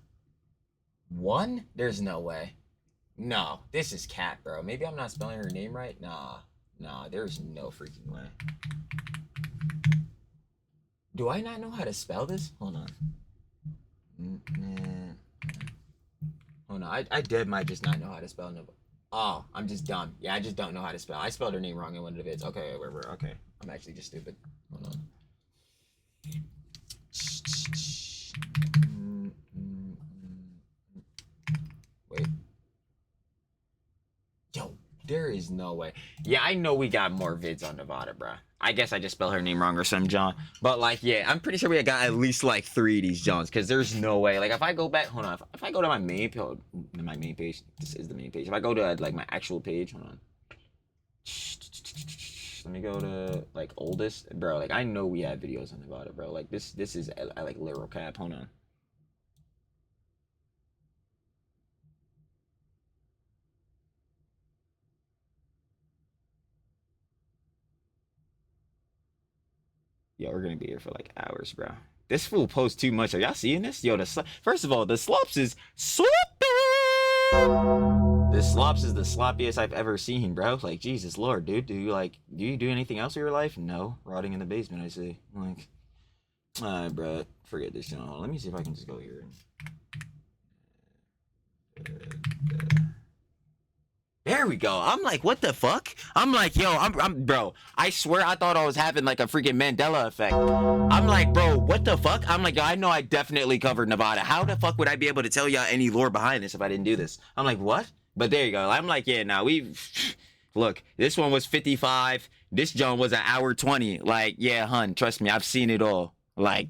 1? There's no way. No, this is cat, bro. Maybe I'm not spelling her name right. Nah, there's no freaking way. Do I not know how to spell this? Hold on. Hold on. I dead might just not know how to spell Nevada. Oh, I'm just dumb. Yeah, I just don't know how to spell. I spelled her name wrong in one of the vids. Okay, okay. I'm actually just stupid. Hold on. Wait. Yo, there is no way. Yeah, I know we got more vids on Nevada, bruh. I guess I just spelled her name wrong or something, John. But like, yeah, I'm pretty sure we got at least like 3 of these Johns, because there's no way. Like, if I go back, hold on. If I go to my main page, this is the main page. If I go to like my actual page, hold on. Let me go to like oldest, bro. Like, I know we have videos on Nevada, bro. Like this is like literal cap. Hold on. Yo, we're gonna be here for like hours, bro. This fool posts too much. Are y'all seeing this? Yo, first of all, the slops is sloppy. The slops is the sloppiest I've ever seen, bro. Like, Jesus Lord, dude. Do you do anything else in your life? No. Rotting in the basement, I say. Like, alright, bro. Forget this channel. Let me see if I can just go here. There we go. I'm like, what the fuck? I'm like, yo, I'm bro. I swear I thought I was having like a freaking Mandela effect. I'm like, bro, what the fuck? I'm like, yo, I know I definitely covered Nevada. How the fuck would I be able to tell y'all any lore behind this if I didn't do this? I'm like, what? But there you go. I'm like, yeah, now look, this one was 55. This John was an hour 20. Like, yeah, hun, trust me, I've seen it all. Like,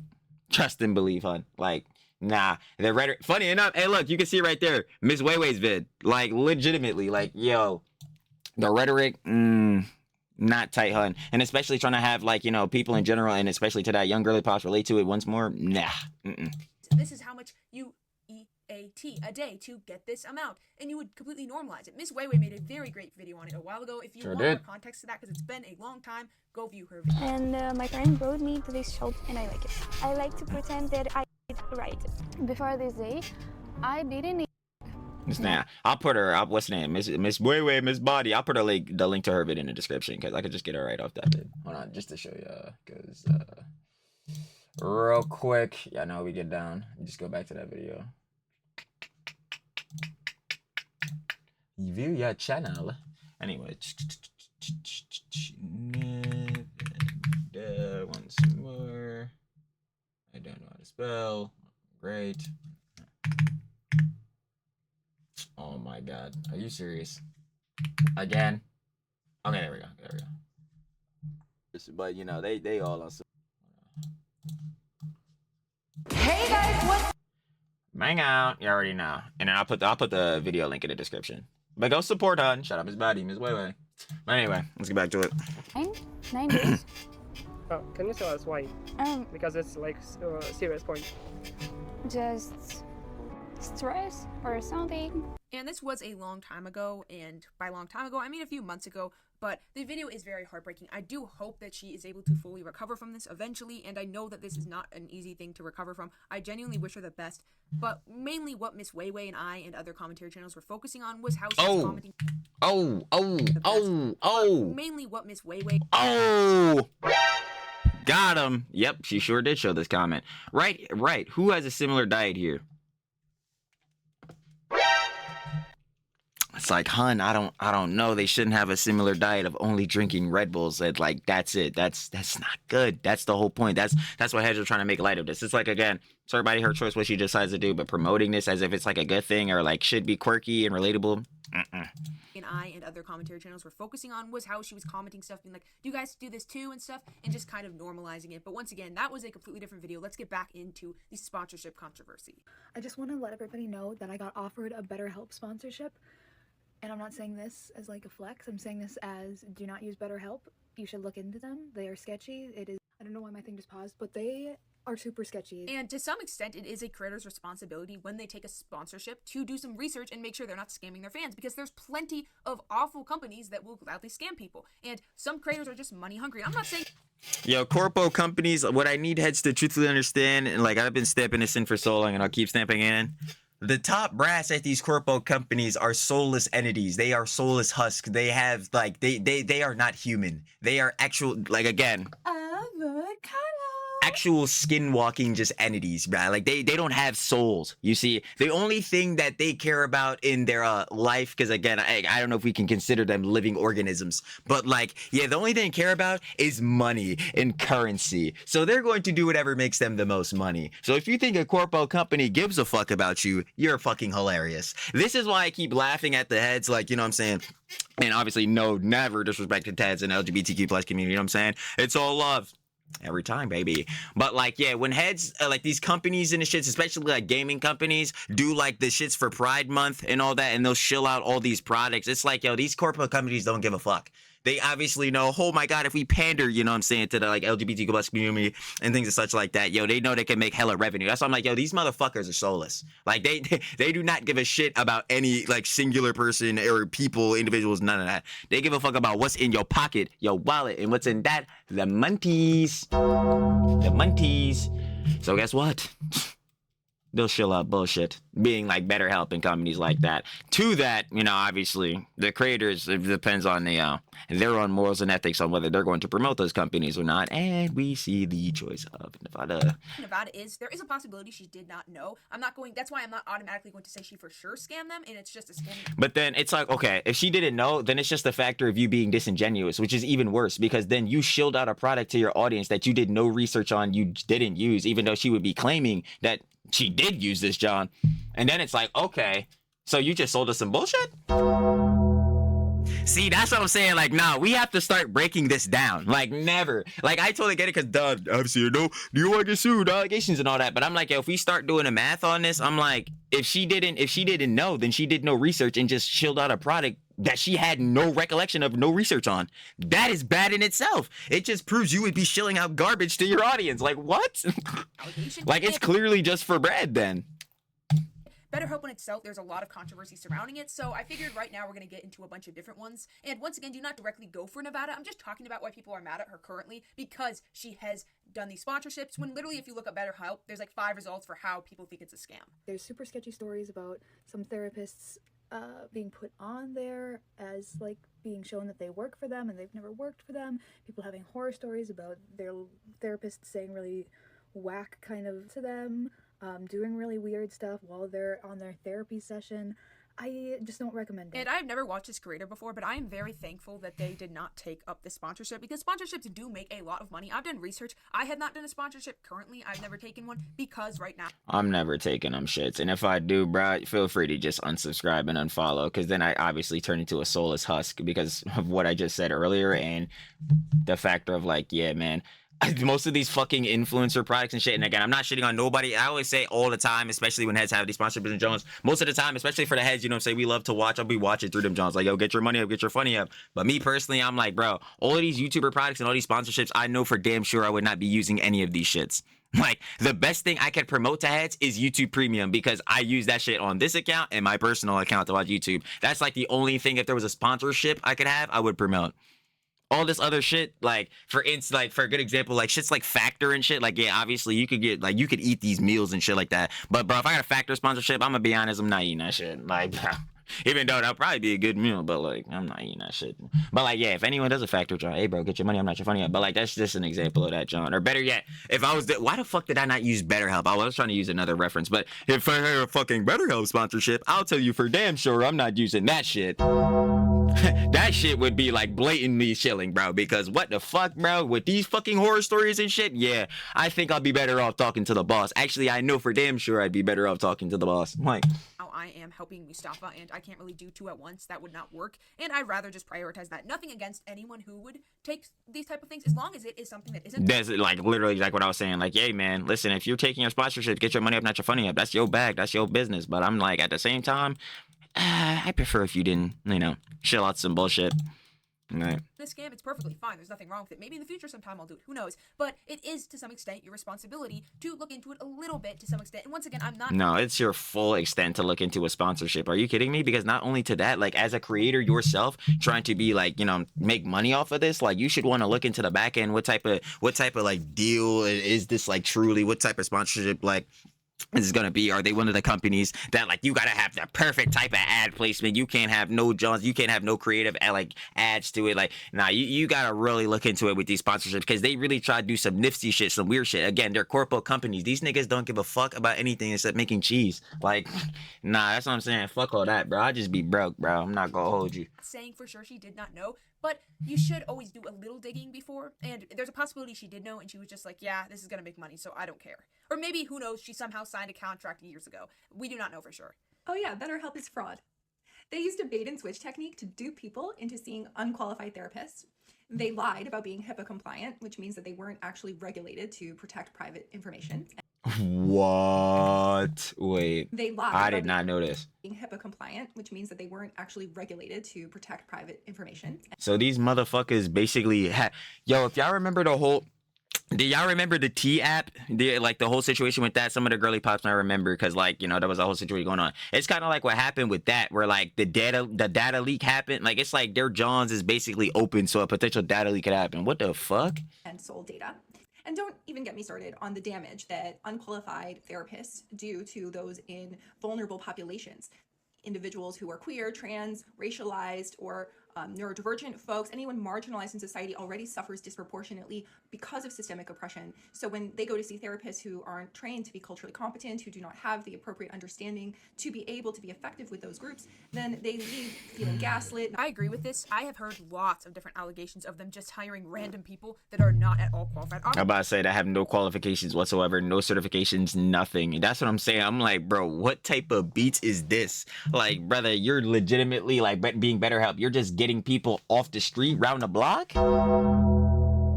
trust and believe, hun. Like, nah, the rhetoric. Funny enough, hey, look, you can see right there, Miss Weiwei's vid. Like, legitimately, like, yo, the rhetoric, not tight, hun. And especially trying to have, like, you know, people in general, and especially to that young girly pops relate to it once more. Nah. This is how much you eat a day to get this amount, and you would completely normalize it. Miss Weiwei made a very great video on it a while ago. If you want more context to that, because it's been a long time, go view her video. And my friend brought me to this shop, and I like it. I like to pretend that I did right. Before this day, I didn't eat. Nah, I'll put her up. What's the name? Miss Weiwei, Miss Body. I'll put the link to her vid in the description because I could just get her right off that vid. Hold on, just to show you, because real quick, yeah, no, we get down. Just go back to that video. View your channel. Anyway, once more. I don't know how to spell. Great. Oh my god. Are you serious? Again? Okay, there we go. There we go. But you know, they all on. Hey guys, what? Bang out. You already know. And then I'll put the video link in the description. But go support her. Shout out Miss Body, Miss Weiwei. But anyway, let's get back to it. 9 days. Oh, can you tell us why? Because it's like a serious point. Just stress or something. And this was a long time ago, and by long time ago, I mean a few months ago, but the video is very heartbreaking. I do hope that she is able to fully recover from this eventually, and I know that this is not an easy thing to recover from. I genuinely wish her the best, but mainly what Miss Weiwei and I and other commentary channels were focusing on was how she was commenting. Mainly what Miss Weiwei. Got him. Yep, she sure did show this comment. Right. Who has a similar diet here? It's like, hun, I don't know. They shouldn't have a similar diet of only drinking Red Bulls. And like, that's it. That's not good. That's the whole point. That's what heads are trying to make light of this. It's like, again, it's everybody her choice what she decides to do, but promoting this as if it's like a good thing or like should be quirky and relatable. And I and other commentary channels were focusing on was how she was commenting stuff, being like, do you guys do this too and stuff, and just kind of normalizing it. But once again, that was a completely different video. Let's get back into the sponsorship controversy. I just want to let everybody know that I got offered a BetterHelp sponsorship. And I'm not saying this as like a flex. I'm saying this as do not use BetterHelp. You should look into them. They are sketchy. It is. I don't know why my thing just paused, but they are super sketchy. And to some extent, it is a creator's responsibility when they take a sponsorship to do some research and make sure they're not scamming their fans, because there's plenty of awful companies that will gladly scam people. And some creators are just money hungry. I'm not saying. Yo, corpo companies, what I need heads to truthfully understand, and like I've been stamping this in for so long and I'll keep stamping it in. The top brass at these corpo companies are soulless entities. They are soulless husks. They have like they are not human. They are actual, like, again, actual skin walking just entities, bruh. Like they don't have souls. You see, the only thing that they care about in their life, because again, I don't know if we can consider them living organisms, but like, yeah, the only thing they care about is money and currency. So they're going to do whatever makes them the most money. So if you think a corpo company gives a fuck about you, you're fucking hilarious. This is why I keep laughing at the heads, like, you know what I'm saying? And obviously, no, never disrespect to Teds and LGBTQ plus community, you know what I'm saying? It's all love. Every time, baby. But like, yeah, when heads like these companies and the shits, especially like gaming companies, do like the shits for Pride Month and all that, and they'll shill out all these products, it's like, yo, these corporate companies don't give a fuck. They obviously know, oh my god, if we pander, you know what I'm saying, to the like LGBTQ plus community and things and such like that, yo, they know they can make hella revenue. That's why I'm like, yo, these motherfuckers are soulless. Like they do not give a shit about any like singular person or people, individuals, none of that. They give a fuck about what's in your pocket, your wallet, and what's in that, the munties. The munties. So guess what? they'll shill out bullshit, being like BetterHelp and companies like that. To that, you know, obviously the creators, it depends on their own morals and ethics on whether they're going to promote those companies or not. And we see the choice of Nevada. There is a possibility she did not know. That's why I'm not automatically going to say she for sure scammed them, and it's just a scam. But then it's like, okay, if she didn't know, then it's just a factor of you being disingenuous, which is even worse, because then you shilled out a product to your audience that you did no research on, you didn't use, even though she would be claiming that she did use this, John. And then it's like, okay, so you just sold us some bullshit? See, that's what I'm saying. Like, nah, we have to start breaking this down. Like, never. Like, I totally get it because, obviously, you know, do you want to get sued, allegations and all that. But I'm like, yo, if we start doing the math on this, I'm like, if she didn't know, then she did no research and just shilled out a product that she had no recollection of, no research on. That is bad in itself. It just proves you would be shilling out garbage to your audience. Like, what? Like, it's clearly just for bread then. BetterHelp in itself, there's a lot of controversy surrounding it, so I figured right now we're going to get into a bunch of different ones. And once again, do not directly go for Nevada. I'm just talking about why people are mad at her currently because she has done these sponsorships, when literally if you look up BetterHelp, there's like 5 results for how people think it's a scam. There's super sketchy stories about some therapists being put on there as like being shown that they work for them and they've never worked for them. People having horror stories about their therapists saying really whack kind of to them. Doing really weird stuff while they're on their therapy session. I just don't recommend it. And I've never watched this creator before, but I am very thankful that they did not take up this sponsorship because sponsorships do make a lot of money. I've done research. I have not done a sponsorship currently. I've never taken one because right now I'm never taking them shits. And if I do, bro, feel free to just unsubscribe and unfollow because then I obviously turn into a soulless husk because of what I just said earlier and the factor of like, yeah, man, most of these fucking influencer products and shit, and again, I'm not shitting on nobody. I always say all the time, especially when heads have these sponsorships and Jones, most of the time, especially for the heads, you know what I'm saying, we love to watch. I'll be watching through them Jones, like, yo, get your money up, get your funny up. But me personally, I'm like, bro, all of these YouTuber products and all these sponsorships, I know for damn sure I would not be using any of these shits. Like, the best thing I can promote to heads is YouTube Premium because I use that shit on this account and my personal account to watch YouTube. That's like the only thing, if there was a sponsorship I could have, I would promote. All this other shit, like for instance, like for a good example, like shit's like Factor and shit. Like, yeah, obviously you could get like you could eat these meals and shit like that. But bro, if I got a Factor sponsorship, I'm gonna be honest, I'm not eating that shit. Like, bro, even though that'll probably be a good meal, but like I'm not eating that shit. But like, yeah, if anyone does a Factor, John, hey bro, get your money. I'm not your funny. But like, that's just an example of that, John. Or better yet, if I was, why the fuck did I not use BetterHelp? I was trying to use another reference, but if I had a fucking BetterHelp sponsorship, I'll tell you for damn sure I'm not using that shit. That shit would be like blatantly shilling, bro, because what the fuck, bro, with these fucking horror stories and shit, yeah, I think I'll be better off talking to the boss. Actually, I know for damn sure I'd be better off talking to the boss. Like, I am helping Mustafa and I can't really do 2 at once. That would not work, and I'd rather just prioritize that. Nothing against anyone who would take these type of things as long as it is something that isn't. That's like literally like what I was saying. Like, hey man, listen, if you're taking your sponsorship, get your money up, not your funny up. That's your bag, that's your business. But I'm like, at the same time, I prefer if you didn't, you know, shill out some bullshit. Right. This scam, it's perfectly fine. There's nothing wrong with it. Maybe in the future sometime I'll do it. Who knows? But it is to some extent your responsibility to look into it a little bit to some extent. And once again, I'm not. No, it's your full extent to look into a sponsorship. Are you kidding me? Because not only to that, like as a creator yourself, trying to be like, you know, make money off of this, like you should want to look into the back end. What type of like deal is this like truly? What type of sponsorship like this is gonna be? Are they one of the companies that like you gotta have the perfect type of ad placement? You can't have no Johns, you can't have no creative like ads to it. Like, nah, you gotta really look into it with these sponsorships because they really try to do some nifty shit, some weird shit. Again, they're corporate companies. These niggas don't give a fuck about anything except making cheese. Like, nah, that's what I'm saying. Fuck all that, bro. I just be broke, bro. I'm not gonna hold you. Saying for sure she did not know, but you should always do a little digging before, and there's a possibility she did know and she was just like, yeah, this is gonna make money, so I don't care. Or maybe, who knows, she somehow signed a contract years ago. We do not know for sure. Oh yeah, BetterHelp is fraud. They used a bait and switch technique to dupe people into seeing unqualified therapists. They lied about being HIPAA compliant, which means that they weren't actually regulated to protect private information. What? Wait. They lied. I did not know this. Being HIPAA compliant, which means that they weren't actually regulated to protect private information. So these motherfuckers basically yo, if y'all remember the whole, do y'all remember the T app? Like the whole situation with that? Some of the girly pops I remember because like, you know, there was a whole situation going on. It's kind of like what happened with that, where like the data leak happened. Like it's like their Johns is basically open so a potential data leak could happen. What the fuck? And sold data. And don't even get me started on the damage that unqualified therapists do to those in vulnerable populations. Individuals who are queer, trans, racialized, or neurodivergent folks, anyone marginalized in society already suffers disproportionately because of systemic oppression. So when they go to see therapists who aren't trained to be culturally competent, who do not have the appropriate understanding to be able to be effective with those groups, then they leave feeling gaslit. I agree with this. I have heard lots of different allegations of them just hiring random people that are not at all qualified. I'm about to say that have no qualifications whatsoever, no certifications, nothing. That's what I'm saying. I'm like, bro, what type of beats is this? Like, brother, you're legitimately like being BetterHelp. You're just getting people off the street, round the block?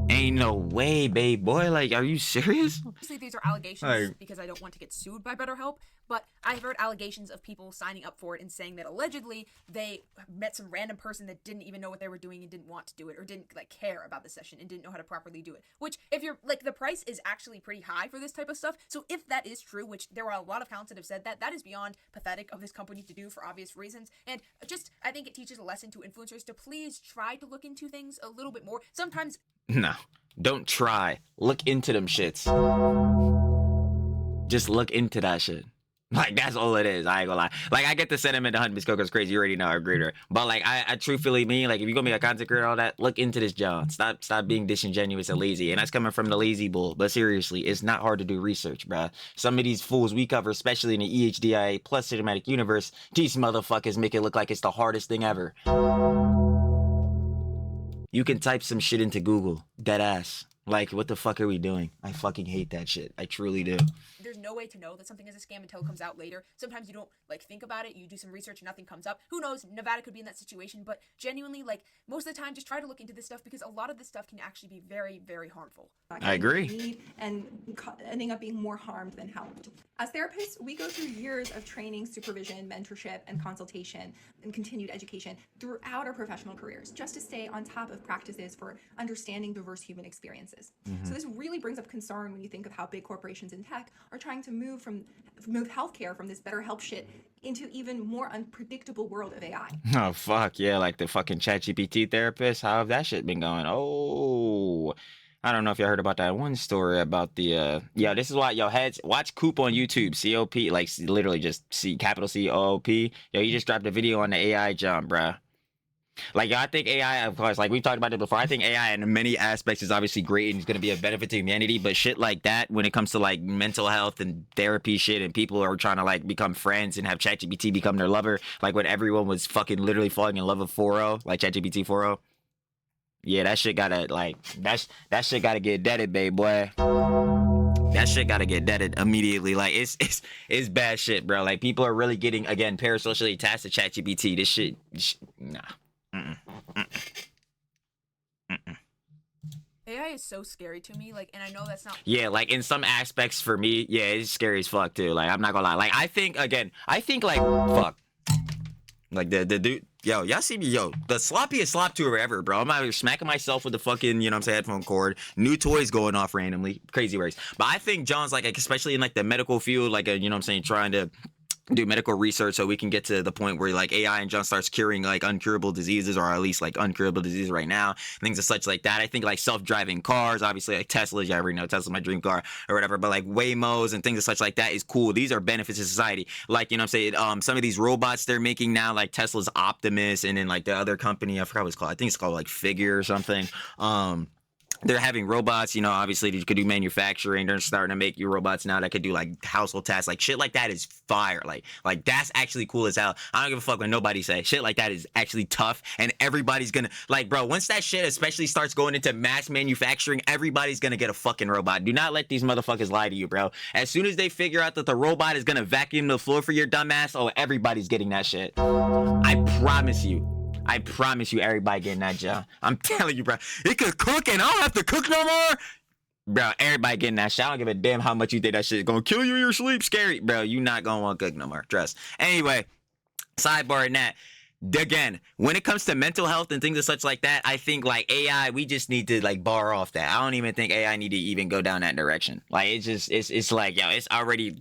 Ain't no way, babe boy. Like, are you serious? Obviously, these are allegations because I don't want to get sued by BetterHelp, but I've heard allegations of people signing up for it and saying that allegedly they met some random person that didn't even know what they were doing and didn't want to do it, or didn't like care about the session and didn't know how to properly do it. Which, if you're like, the price is actually pretty high for this type of stuff. So if that is true, which there are a lot of accounts that have said that, that is beyond pathetic of this company to do for obvious reasons. And just, I think it teaches a lesson to influencers to please try to look into things a little bit more. Sometimes No, don't try. Look into them shits. Just look into that shit. Like, that's all it is. I ain't gonna lie. Like, I get the sentiment 100 Miss Coco's crazy. You already know I agree with her. But, like, I truthfully mean, like, if you're gonna be a content creator and all that, look into this, John. Stop being disingenuous and lazy. And that's coming from the lazy bull. But seriously, it's not hard to do research, bruh. Some of these fools we cover, especially in the EHDIA plus cinematic universe, these motherfuckers make it look like it's the hardest thing ever. You can type some shit into Google. Dead ass. Like, what the fuck are we doing? I fucking hate that shit. I truly do. There's no way to know that something is a scam until it comes out later. Sometimes you don't, like, think about it. You do some research and nothing comes up. Who knows? Nevada could be in that situation. But genuinely, like, most of the time, just try to look into this stuff because a lot of this stuff can actually be very, very harmful. I agree. And ending up being more harmed than helped. As therapists, we go through years of training, supervision, mentorship, and consultation, and continued education throughout our professional careers, just to stay on top of practices for understanding diverse human experiences. So this really brings up concern when you think of how big corporations in tech are trying to move healthcare from this BetterHelp shit into even more unpredictable world of AI. Oh, fuck. Yeah, like the fucking ChatGPT therapist. How have that shit been going? Oh, I don't know if y'all heard about that one story about the, this is why, heads, watch Coop on YouTube, C-O-P, like, literally just capital C-O-O-P. He just dropped a video on the AI jump, bruh. Like, I think AI, of course, like we've talked about it before, I think AI in many aspects is obviously great and it's going to be a benefit to humanity, but shit like that, when it comes to like mental health and therapy shit and people are trying to like become friends and have ChatGPT become their lover, like when everyone was fucking literally falling in love with 4.0, like ChatGPT 4.0, yeah, that shit gotta, like, that shit gotta get deaded, babe, boy. That shit gotta get deaded immediately. Like, it's bad shit, bro. Like, people are really getting, again, parasocially attached to ChatGPT. This shit, nah. AI is so scary to me, like, and I know that's not. Yeah, like in some aspects for me, yeah, it's scary as fuck too. Like, I'm not gonna lie. Like, I think like fuck. Like the dude, y'all see me, the sloppiest slop tour ever, bro. I'm out here smacking myself with the fucking, you know what I'm saying, headphone cord. New toys going off randomly, crazy works. But I think John's like especially in like the medical field, like you know what I'm saying, trying to do medical research so we can get to the point where like AI and John starts curing like uncurable diseases, or at least like uncurable diseases right now, things of such like that. I think like self-driving cars, obviously like Teslas, you already know Tesla's my dream car or whatever, but like Waymos and things of such like that is cool. These are benefits to society. Like, you know what I'm saying, some of these robots they're making now, like Tesla's Optimus, and then like the other company, I forgot what it's called, I think it's called like Figure or something. They're having robots, you know, obviously you could do manufacturing. They're starting to make you robots now that could do like household tasks. Like shit like that is fire. Like that's actually cool as hell. I don't give a fuck what nobody say. Shit like that is actually tough, and everybody's gonna, like, bro, once that shit especially starts going into mass manufacturing, everybody's gonna get a fucking robot. Do not let these motherfuckers lie to you, bro. As soon as they figure out that the robot is gonna vacuum the floor for your dumb ass, oh, everybody's getting that shit. I promise you, everybody getting that job. I'm telling you, bro. It could cook and I don't have to cook no more. Bro, everybody getting that shit. I don't give a damn how much you think that shit is gonna kill you in your sleep. Scary. Bro, you not gonna want to cook no more. Trust. Anyway, sidebar in that. again, when it comes to mental health and things of such like that, I think like AI, we just need to like bar off that. I don't even think AI need to even go down that direction. Like it's just it's like, yo, it's already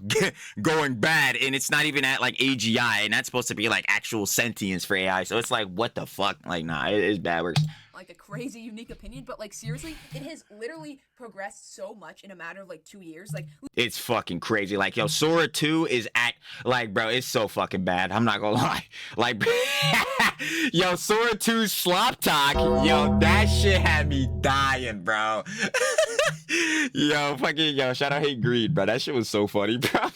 going bad, and it's not even at like AGI, and that's supposed to be like actual sentience for AI. So it's like, what the fuck? Like, nah, it's bad works. Like a crazy unique opinion, but like seriously, it has literally progressed so much in a matter of like 2 years. Like It's fucking crazy. Like, yo, Sora 2 is like, bro, it's so fucking bad. I'm not gonna lie. Like, yo, Sora 2's slop talk, yo, that shit had me dying, bro. Yo, fucking, yo, shout out Hate Greed, bro. That shit was so funny, bro.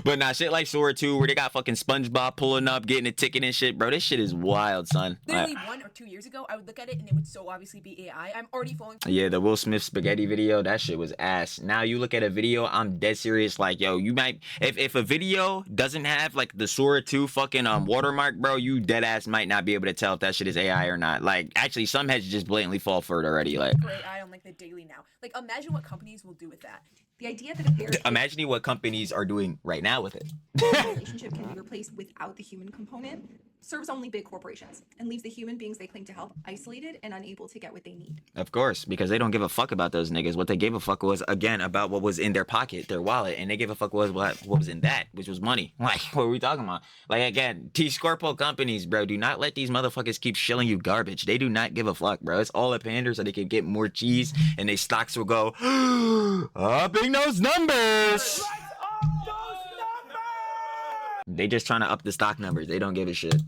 But nah, shit like Sora 2, where they got fucking SpongeBob pulling up, getting a ticket and shit, bro. This shit is wild, son. literally 1 or 2 years ago, I would look at it and it would so obviously be AI. I'm already falling. Yeah, the Will Smith spaghetti video, that shit was ass. Now you look at a video, I'm dead serious. Like, yo, you might, if a video doesn't have like the Sora 2 fucking watermark, bro, you dead ass might not be able to tell if that shit is AI or not. Like, actually, some heads just blatantly fall for it already. Like, For AI on like the daily now. Like, imagine what companies will do with that. The idea that a therapist imagine what companies are doing right now with it. relationship can be replaced without the human component serves only big corporations and leaves the human beings they claim to help isolated and unable to get what they need. Of course, because they don't give a fuck about those niggas. What they gave a fuck was, again, about what was in their pocket, their wallet, and they gave a fuck was what was in that, which was money. Like, what are we talking about? Like, again, T-Scorpo companies, bro, do not let these motherfuckers keep shilling you garbage. They do not give a fuck, bro. It's all a pander so they can get more cheese, and their stocks will go upping those numbers. They just trying to up the stock numbers. They don't give a shit.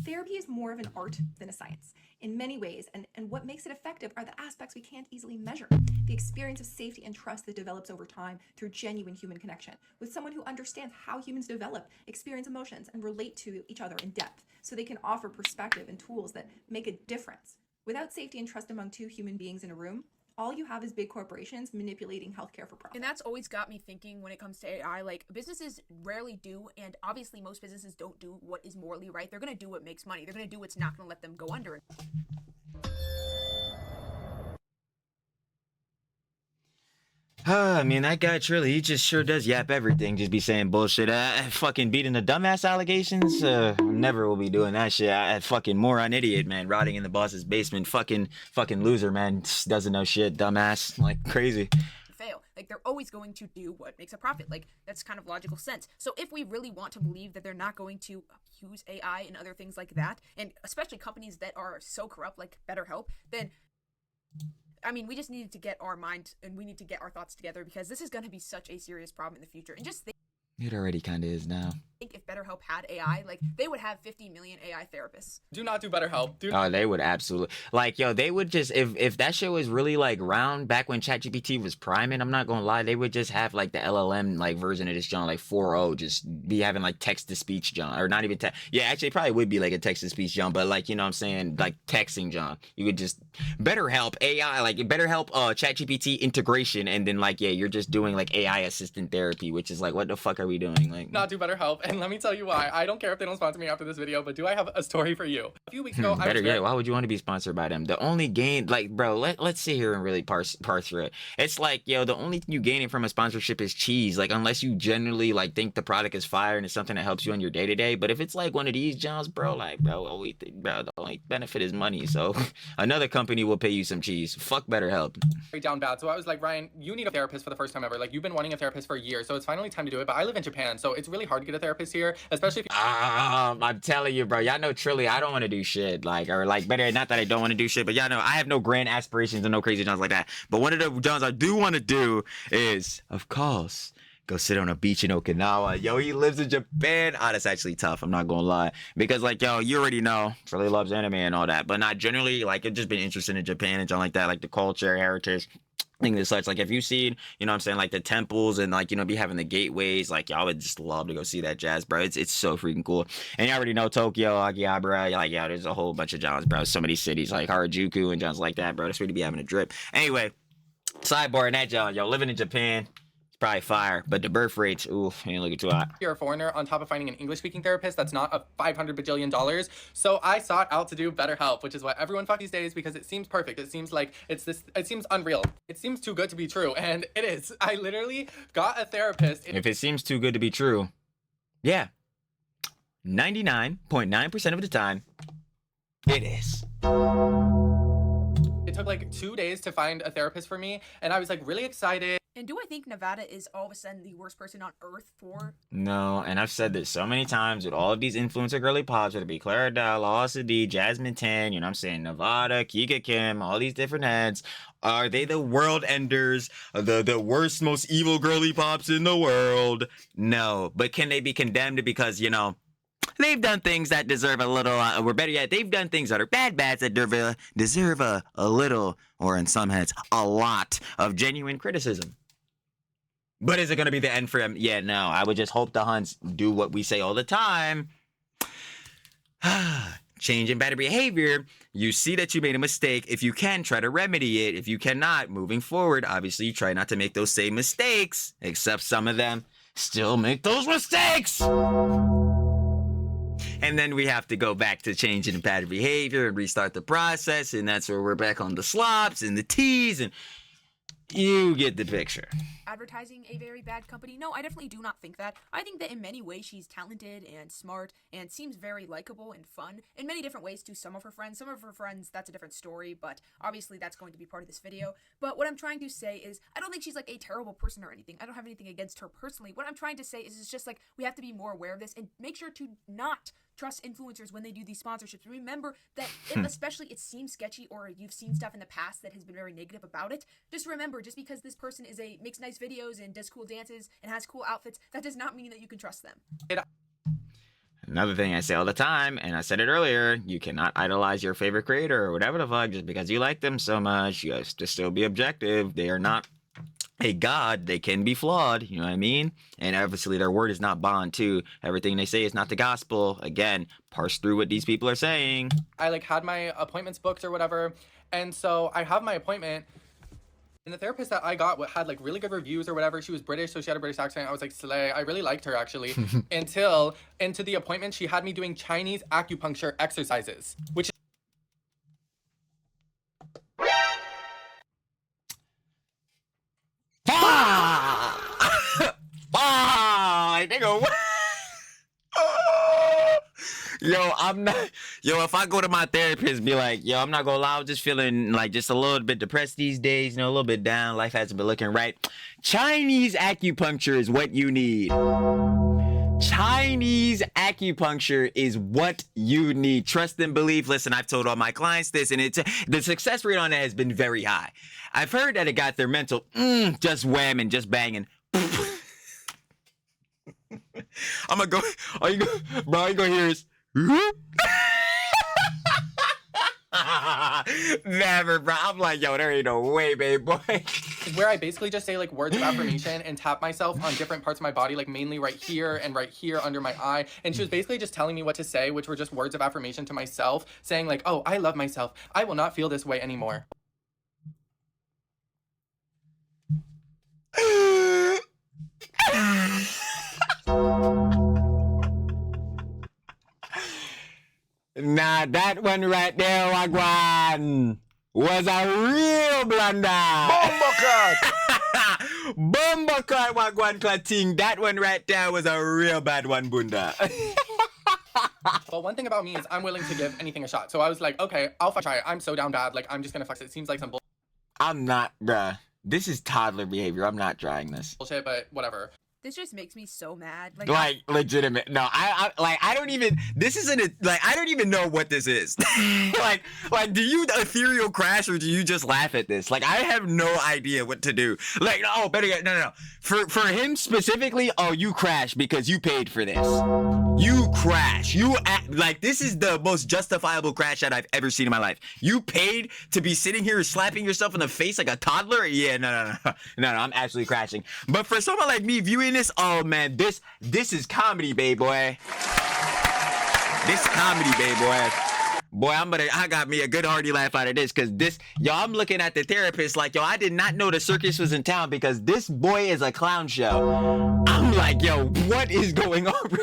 Therapy is more of an art than a science in many ways, and what makes it effective are the aspects we can't easily measure. The experience of safety and trust that develops over time through genuine human connection with someone who understands how humans develop, experience emotions, and relate to each other in depth, so they can offer perspective and tools that make a difference. Without safety and trust among two human beings in a room, all you have is big corporations manipulating healthcare for profit. And that's always got me thinking when it comes to AI, like businesses rarely do, and obviously most businesses don't do what is morally right. They're going to do what makes money. They're going to do what's not going to let them go under. I mean, that guy Trilly, he just sure does yap everything, just be saying bullshit. Fucking beating the dumbass allegations, never will be doing that shit. Fucking moron idiot, man, rotting in the boss's basement, fucking loser, man, doesn't know shit, dumbass, like crazy. Fail. Like, they're always going to do what makes a profit. Like, that's kind of logical sense. So if we really want to believe that they're not going to use AI and other things like that, and especially companies that are so corrupt, like BetterHelp, then I mean, we just needed to get our mind and we need to get our thoughts together, because this is going to be such a serious problem in the future. And just think It already kind of is now. if BetterHelp had AI, like, they would have 50 million AI therapists. Do not do BetterHelp. Oh, they would absolutely, like, yo, they would just, if that shit was really like round back when ChatGPT was priming, I'm not gonna lie, they would just have like the LLM like version of this John, like 4.0, just be having like text to speech John, or not even text. Yeah, actually, it probably would be like a text to speech John, but like, you know what I'm saying, like texting John. You could just BetterHelp AI, like BetterHelp ChatGPT integration, and then like, yeah, you're just doing like AI assistant therapy, which is like, what the fuck are we doing? Like, not do BetterHelp, and let me tell you why. I don't care if they don't sponsor me after this video, but do I have a story for you? A few weeks ago, I was why would you want to be sponsored by them? The only gain, like, bro, let's sit here and really parse through it. It's like, yo, the only thing you gaining from a sponsorship is cheese. Like, unless you generally like think the product is fire and it's something that helps you on your day to day. But if it's like one of these jobs, bro, like, bro, the only benefit is money. So another company will pay you some cheese. Fuck BetterHelp. Down bad. So I was like, Ryan, you need a therapist for the first time ever. Like, you've been wanting a therapist for a year, so it's finally time to do it. But I live in Japan, so it's really hard to get a therapist here, especially if I'm telling you, bro, y'all know Trilly, I don't want to do shit, like, or like, better, not that I don't want to do shit, but y'all know I have no grand aspirations and no crazy jobs like that. But one of the jobs I do want to do is, of course, go sit on a beach in Okinawa. Yo, he lives in Japan. That's actually tough, I'm not gonna lie, because like, yo, you already know Trilly loves anime and all that, but not generally, like, I've just been interested in Japan and something like that, like the culture, heritage, things and such. Like, if you've seen, you know what I'm saying, like the temples and like, you know, be having the gateways, like, y'all would just love to go see that jazz, bro. It's so freaking cool. And you already know Tokyo, Akihabara, like, yeah, there's a whole bunch of jobs, bro. So many cities like Harajuku and jobs like that, bro. That's where to be having a drip. Anyway, sidebar in that job, yo, living in Japan, probably fire, but the birth rates, ooh, ain't looking too hot. You're a foreigner on top of finding an English-speaking therapist that's not a $500 bajillion. So I sought out to do BetterHelp, which is what everyone fucks these days, because it seems perfect. It seems like it seems unreal. It seems too good to be true, and it is. I literally got a therapist. If it seems too good to be true, yeah. 99.9% of the time, it is. It took like 2 days to find a therapist for me, and I was like really excited. And do I think Nevada is all of a sudden the worst person on earth for? No, and I've said this so many times with all of these influencer girly pops, whether it be Clara Dow, Lawson D, Jasmine Tan, you know what I'm saying, Nevada, Kika Kim, all these different heads. Are they the world enders, the worst, most evil girly pops in the world? No, but can they be condemned because, you know, they've done things that deserve a little, or better yet, they've done things that are bads that deserve a little, or in some heads, a lot of genuine criticism. But is it going to be the end for him? Yeah, no. I would just hope the Hunts do what we say all the time. Change in bad behavior. You see that you made a mistake. If you can, try to remedy it. If you cannot, moving forward, obviously you try not to make those same mistakes. Except some of them still make those mistakes. And then we have to go back to changing in bad behavior and restart the process. And that's where we're back on the slops and the teas and... You get the picture. Advertising a very bad company? No, I definitely do not think that. I think that in many ways she's talented and smart and seems very likable and fun in many different ways to some of her friends. Some of her friends, that's a different story, but obviously that's going to be part of this video. But what I'm trying to say is I don't think she's like a terrible person or anything. I don't have anything against her personally. What I'm trying to say is it's just like we have to be more aware of this and make sure to not trust influencers when they do these sponsorships. Remember that if especially it seems sketchy or you've seen stuff in the past that has been very negative about it, just remember, just because this person makes nice videos and does cool dances and has cool outfits, that does not mean that you can trust them. Another thing I say all the time, and I said it earlier, you cannot idolize your favorite creator or whatever the fuck just because you like them so much. You have to still be objective. They are not a god. They can be flawed. You know what I mean? And obviously their word is not bond too. Everything they say is not the gospel. Again, parse through what these people are saying. I like had my appointments booked or whatever. And so I have my appointment. And the therapist that I got had like really good reviews or whatever. She was British, so she had a British accent. I was like, slay. I really liked her actually. Until into the appointment, she had me doing Chinese acupuncture exercises, which nigga, what? Yo, I'm not. Yo, if I go to my therapist, be like, yo, I'm not gonna lie, I'm just feeling like just a little bit depressed these days, you know, a little bit down. Life hasn't been looking right. Chinese acupuncture is what you need. Chinese acupuncture is what you need. Trust and believe. Listen, I've told all my clients this, and the success rate on it has been very high. I've heard that it got their mental just whamming, just banging. I'm gonna go. All you gonna hear is. Never, bro. I'm like, yo, there ain't no way, babe, boy. Where I basically just say like words of affirmation and tap myself on different parts of my body, like mainly right here and right here under my eye. And she was basically just telling me what to say, which were just words of affirmation to myself, saying like, oh, I love myself. I will not feel this way anymore. Nah, that one right there, Wagwan, was a real blunder. Bumbucket! Bumbucket, Wagwan Klating. That one right there was a real bad one, Bunda. Well, one thing about me is I'm willing to give anything a shot. So I was like, okay, I'll try it. I'm so down bad. Like, I'm just gonna flex it. It seems like some bullshit. I'm not, bruh. This is toddler behavior. I'm not trying this. Bullshit, but whatever. This just makes me so mad. Like legitimate. No, I don't even. This isn't I don't even know what this is. like, do you ethereal crash or do you just laugh at this? Like, I have no idea what to do. Like, oh, better yet, no. For him specifically, oh, you crash because you paid for this. You crash. This is the most justifiable crash that I've ever seen in my life. You paid to be sitting here slapping yourself in the face like a toddler? Yeah, no. I'm actually crashing. But for someone like me viewing this, oh man, this is comedy, babe boy. This comedy, babe boy. Boy, I got me a good hearty laugh out of this, cause I'm looking at the therapist like, yo, I did not know the circus was in town because this boy is a clown show. I'm like, yo, what is going on?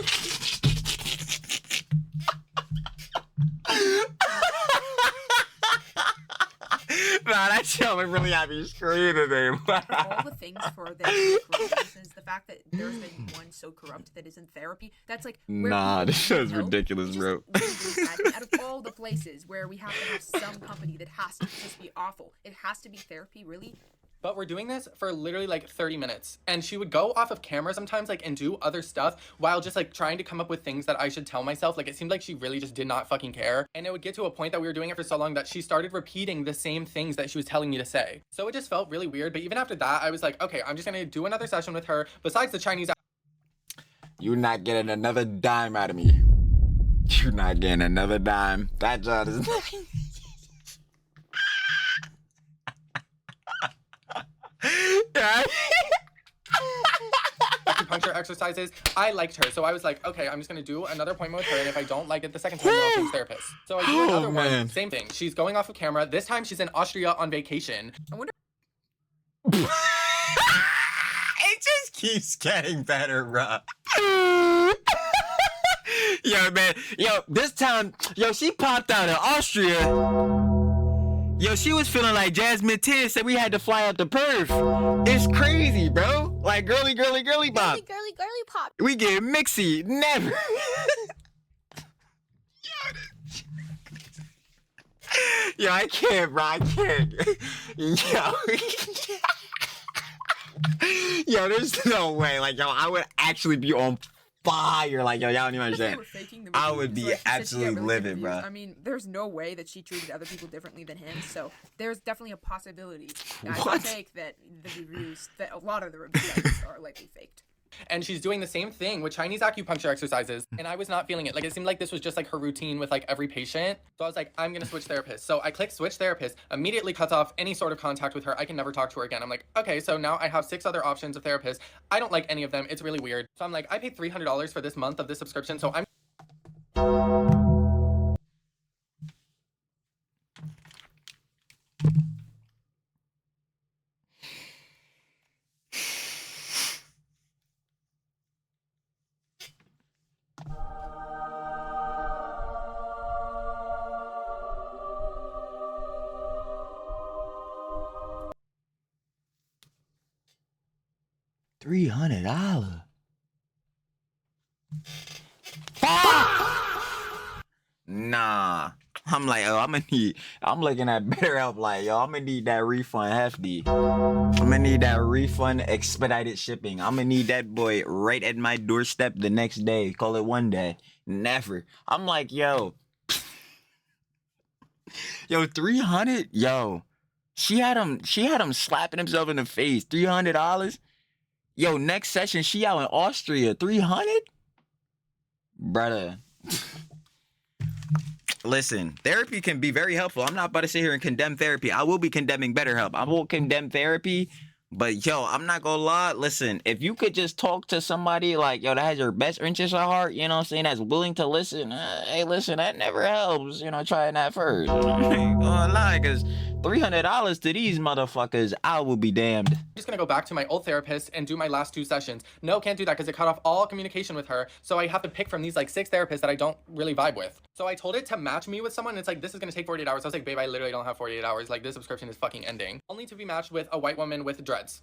Nah, that show would really have me screaming, babe. All the things for this is the fact that there's been one so corrupt that is in therapy, that's like where Nah, people this show's know, ridiculous, it bro. just really sad. Out of all the places where we have to have some company that has to just be awful, it has to be therapy, really. But we're doing this for literally like 30 minutes. And she would go off of camera sometimes like and do other stuff while just like trying to come up with things that I should tell myself. Like it seemed like she really just did not fucking care. And it would get to a point that we were doing it for so long that she started repeating the same things that she was telling me to say. So it just felt really weird. But even after that, I was like, okay, I'm just gonna do another session with her besides the Chinese. You're not getting another dime out of me. You're not getting another dime. That job is acupuncture exercises. I liked her, so I was like, okay, I'm just gonna do another appointment with her, and if I don't like it the second time, then I'll change therapist. So I do another one, same thing. She's going off of camera. This time she's in Austria on vacation. I wonder. It just keeps getting better, bro. Yo, man. Yo, this time, yo, she popped out in Austria. Yo, she was feeling like Jasmine 10 said we had to fly out to Perth. It's crazy, bro. Like girly pop. Girly pop. We get mixy. Never. Yo, I can't, bro. I can't. Yo, there's no way. Like, yo, I would actually be on fire. Like, yo, y'all don't even understand. I would be absolutely livid, bro. I mean, there's no way that she treated other people differently than him, so there's definitely a possibility. I think that a lot of the reviews are likely faked. And she's doing the same thing with Chinese acupuncture exercises, and I was not feeling it. Like, it seemed like this was just like her routine with like every patient. So I was like, I'm gonna switch therapists. So I clicked switch therapist, immediately cuts off any sort of contact with her. I can never talk to her again. I'm like, okay, so now I have 6 other options of therapists. I don't like any of them. It's really weird. So I'm like, I paid $300 for this month of this subscription, so I'm $300. Nah. I'm like, oh, I'm looking at BetterHelp like, yo, I'm gonna need that refund hefty. I'm gonna need that refund expedited shipping. I'm gonna need that boy right at my doorstep the next day. Call it one day. Never. I'm like, yo. Yo, 300? Yo. She had him slapping himself in the face. $300? Yo, next session, she out in Austria. 300? Brother. Listen, therapy can be very helpful. I'm not about to sit here and condemn therapy. I will be condemning BetterHelp. I won't condemn therapy, but yo, I'm not gonna lie. Listen, if you could just talk to somebody like, yo, that has your best interest at heart, you know what I'm saying, that's willing to listen. Hey, listen, that never helps. You know, trying that first. I ain't gonna lie, because $300 to these motherfuckers, I will be damned. I'm just gonna go back to my old therapist and do my last 2 sessions. No, can't do that because it cut off all communication with her. So I have to pick from these like 6 therapists that I don't really vibe with. So I told it to match me with someone. And it's like, this is gonna take 48 hours. I was like, babe, I literally don't have 48 hours. Like, this subscription is fucking ending. Only to be matched with a white woman with dreads.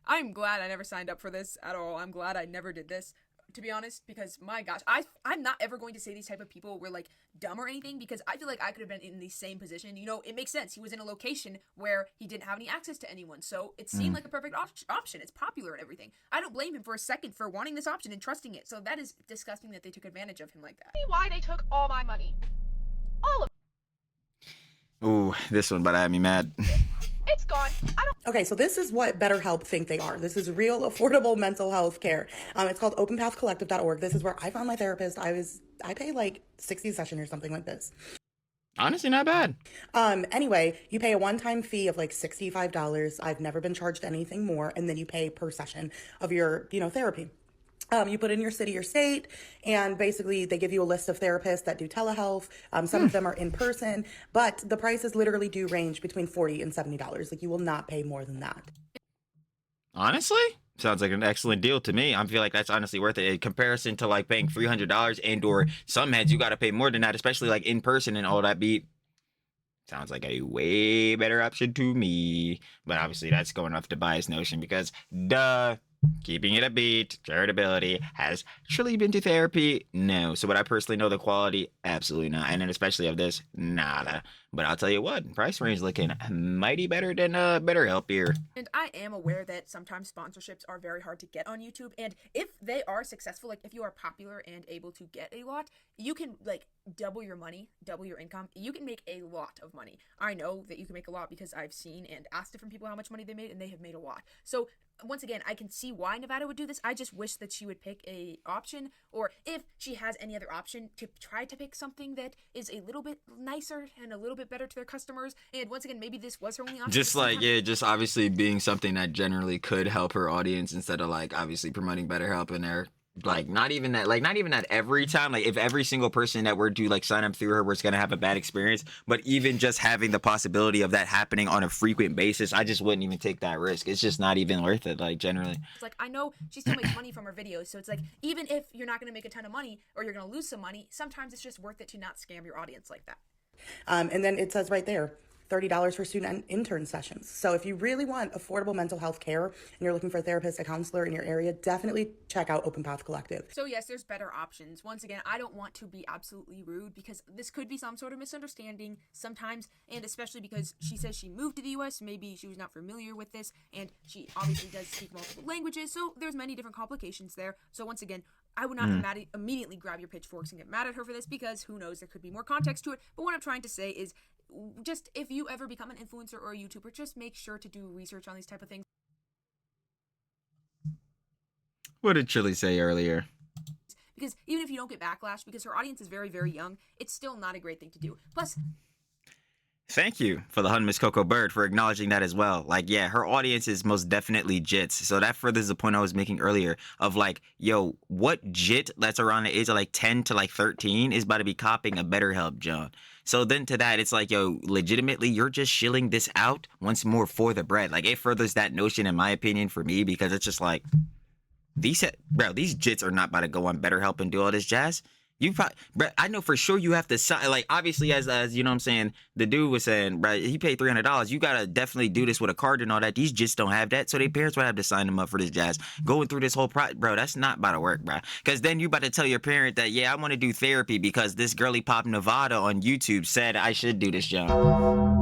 I'm glad I never signed up for this at all. I'm glad I never did this, to be honest, because my gosh, I'm not ever going to say these type of people were like dumb or anything, because I feel like I could have been in the same position. You know, it makes sense. He was in a location where he didn't have any access to anyone, so it seemed like a perfect option. It's popular and everything. I don't blame him for a second for wanting this option and trusting it. So that is disgusting that they took advantage of him like that. Why they took all my money? All of it. Ooh, this one about to have me mad. It's gone. Okay, so this is what BetterHelp think they are. This is real affordable mental health care. It's called openpathcollective.org. This is where I found my therapist. I pay like 60 a session or something like this. Honestly, not bad. Anyway, you pay a one-time fee of like $65. I've never been charged anything more, and then you pay per session of your, therapy. You put in your city or state, and basically they give you a list of therapists that do telehealth. Some of them are in person, but the prices literally do range between $40 and $70. Like, you will not pay more than that. Honestly, sounds like an excellent deal to me. I feel like that's honestly worth it in comparison to like paying $300 and or some heads you got to pay more than that, especially like in person and all that beat. Sounds like a way better option to me. But obviously that's going off the bias notion because duh. Keeping it a beat, charitability. Has Trilly been to therapy? No. So would I personally know the quality? Absolutely not. And then especially of this, nada. But I'll tell you what, price range looking mighty better than BetterHelp here. And I am aware that sometimes sponsorships are very hard to get on YouTube, and if they are successful, like if you are popular and able to get a lot, you can like double your money, double your income. You can make a lot of money. I know that you can make a lot because I've seen and asked different people how much money they made, and they have made a lot. So once again, I can see why Nevada would do this. I just wish that she would pick a option, or if she has any other option, to try to pick something that is a little bit nicer and a little bit better to their customers. And once again, maybe this was her only option. Just like, yeah, just obviously being something that generally could help her audience instead of like obviously promoting BetterHelp in there. Like not even that every time, like if every single person that were to like sign up through her was gonna have a bad experience, but even just having the possibility of that happening on a frequent basis, I just wouldn't even take that risk. It's just not even worth it, like generally. It's like, I know she still makes money from her videos, so it's like, even if you're not gonna make a ton of money or you're gonna lose some money, sometimes it's just worth it to not scam your audience like that. And then it says right there, $30 for student and intern sessions. So if you really want affordable mental health care and you're looking for a therapist, a counselor in your area, definitely check out Open Path Collective. So yes, there's better options. Once again, I don't want to be absolutely rude because this could be some sort of misunderstanding sometimes, and especially because she says she moved to the US, maybe she was not familiar with this, and she obviously does speak multiple languages, so there's many different complications there. So once again, I would not immediately grab your pitchforks and get mad at her for this, because who knows, there could be more context to it. But what I'm trying to say is, just if you ever become an influencer or a YouTuber, just make sure to do research on these type of things. What did Trilly say earlier? Because even if you don't get backlash, because her audience is very, very young, it's still not a great thing to do. Plus, Thank you for the Hun Miss Coco Bird for acknowledging that as well. Like, yeah, her audience is most definitely jits. So that furthers the point I was making earlier of like, yo, what jit that's around the age of like 10 to like 13 is about to be copying a BetterHelp, John. So then to that, it's like, yo, legitimately, you're just shilling this out once more for the bread. Like, it furthers that notion, in my opinion, for me, because it's just like, these jits are not about to go on BetterHelp and do all this jazz. You probably, bro, I know for sure you have to sign, like, obviously, as you know what I'm saying, the dude was saying, bro, he paid $300. You got to definitely do this with a card and all that. These just don't have that. So their parents would have to sign them up for this jazz. Going through this whole bro, that's not about to work, bro. Because then you about to tell your parent that, yeah, I want to do therapy because this girly pop Nevada on YouTube said I should do this job.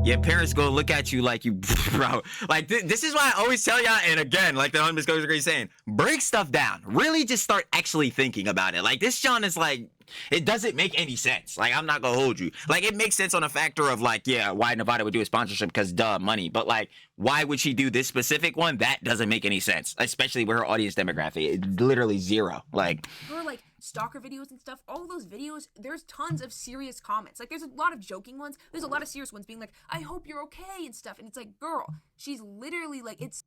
Your parents go look at you like you, bro. Like, this is why I always tell y'all, and again, like the Miss Coach is saying, break stuff down. Really just start actually thinking about it. Like, this John is like, it doesn't make any sense. Like, I'm not gonna hold you. Like, it makes sense on a factor of like, yeah, why Nevada would do a sponsorship because duh, money. But like, why would she do this specific one? That doesn't make any sense, especially with her audience demographic. It's literally zero. Like, her like stalker videos and stuff, all of those videos, there's tons of serious comments. Like, there's a lot of joking ones, there's a lot of serious ones being like, I hope you're okay and stuff. And it's like, girl, she's literally like, it's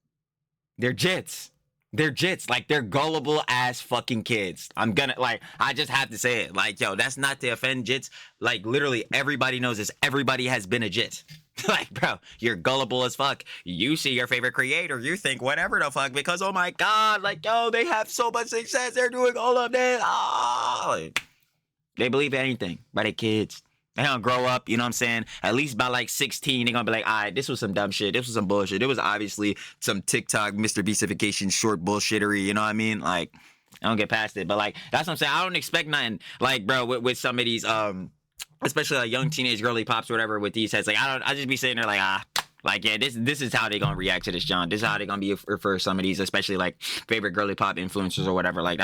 they're jits. They're jits. Like, they're gullible ass fucking kids. I'm gonna, like, I just have to say it. Like, yo, that's not to offend jits. Like, literally everybody knows this. Everybody has been a jit. Like, bro, you're gullible as fuck. You see your favorite creator, you think whatever the fuck, because oh my god, like, yo, they have so much success, they're doing all of this. Oh, they believe anything by their kids. They're gonna grow up, you know what I'm saying? At least by like 16, they're gonna be like, all right, this was some dumb shit. This was some bullshit. It was obviously some TikTok Mr. Beastification short bullshittery, you know what I mean? Like, I don't get past it. But like, that's what I'm saying. I don't expect nothing like, bro, with some of these especially like young teenage girly pops or whatever with these heads. Like, I just be sitting there like, like, yeah, this is how they gonna react to this, John. This is how they gonna be for some of these, especially like favorite girly pop influencers or whatever. Like,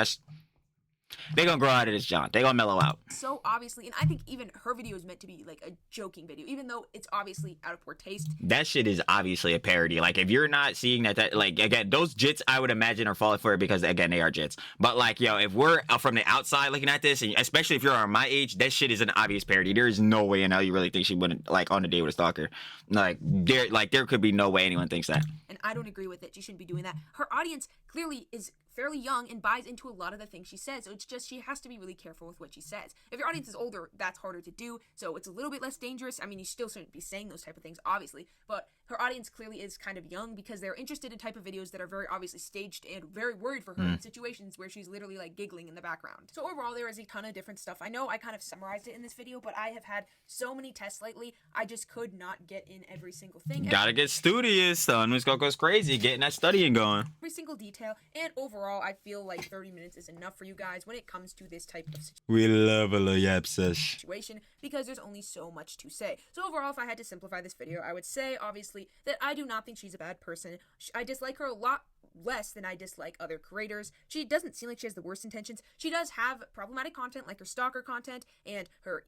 they gonna grow out of this, John. They gonna mellow out. So obviously, and I think even her video is meant to be like a joking video, even though it's obviously out of poor taste. That shit is obviously a parody. Like, if you're not seeing that like, again, those jits I would imagine are falling for it because, again, they are jits. But like, yo, if we're from the outside looking at this, and especially if you're on my age, that shit is an obvious parody. There is no way in hell you really think she wouldn't, like, on a date with a stalker. Like, there could be no way anyone thinks that. And I don't agree with it. She shouldn't be doing that. Her audience clearly is fairly young and buys into a lot of the things she says. So it's just she has to be really careful with what she says. If your audience is older, that's harder to do, so it's a little bit less dangerous. I mean, you still shouldn't be saying those type of things, obviously, but her audience clearly is kind of young because they're interested in type of videos that are very obviously staged and very worried for her in situations where she's literally like giggling in the background. So overall, there is a ton of different stuff. I know I kind of summarized it in this video, but I have had so many tests lately, I just could not get in every single thing. Gotta get studious, son. Miss Coco's crazy, getting that studying going. Every single detail, and overall, I feel like 30 minutes is enough for you guys when it comes to this type of We love a little yap sesh. situation because there's only so much to say. So overall, if I had to simplify this video, I would say, obviously, that I do not think she's a bad person. I dislike her a lot less than I dislike other creators. She doesn't seem like she has the worst intentions. She does have problematic content like her stalker content and her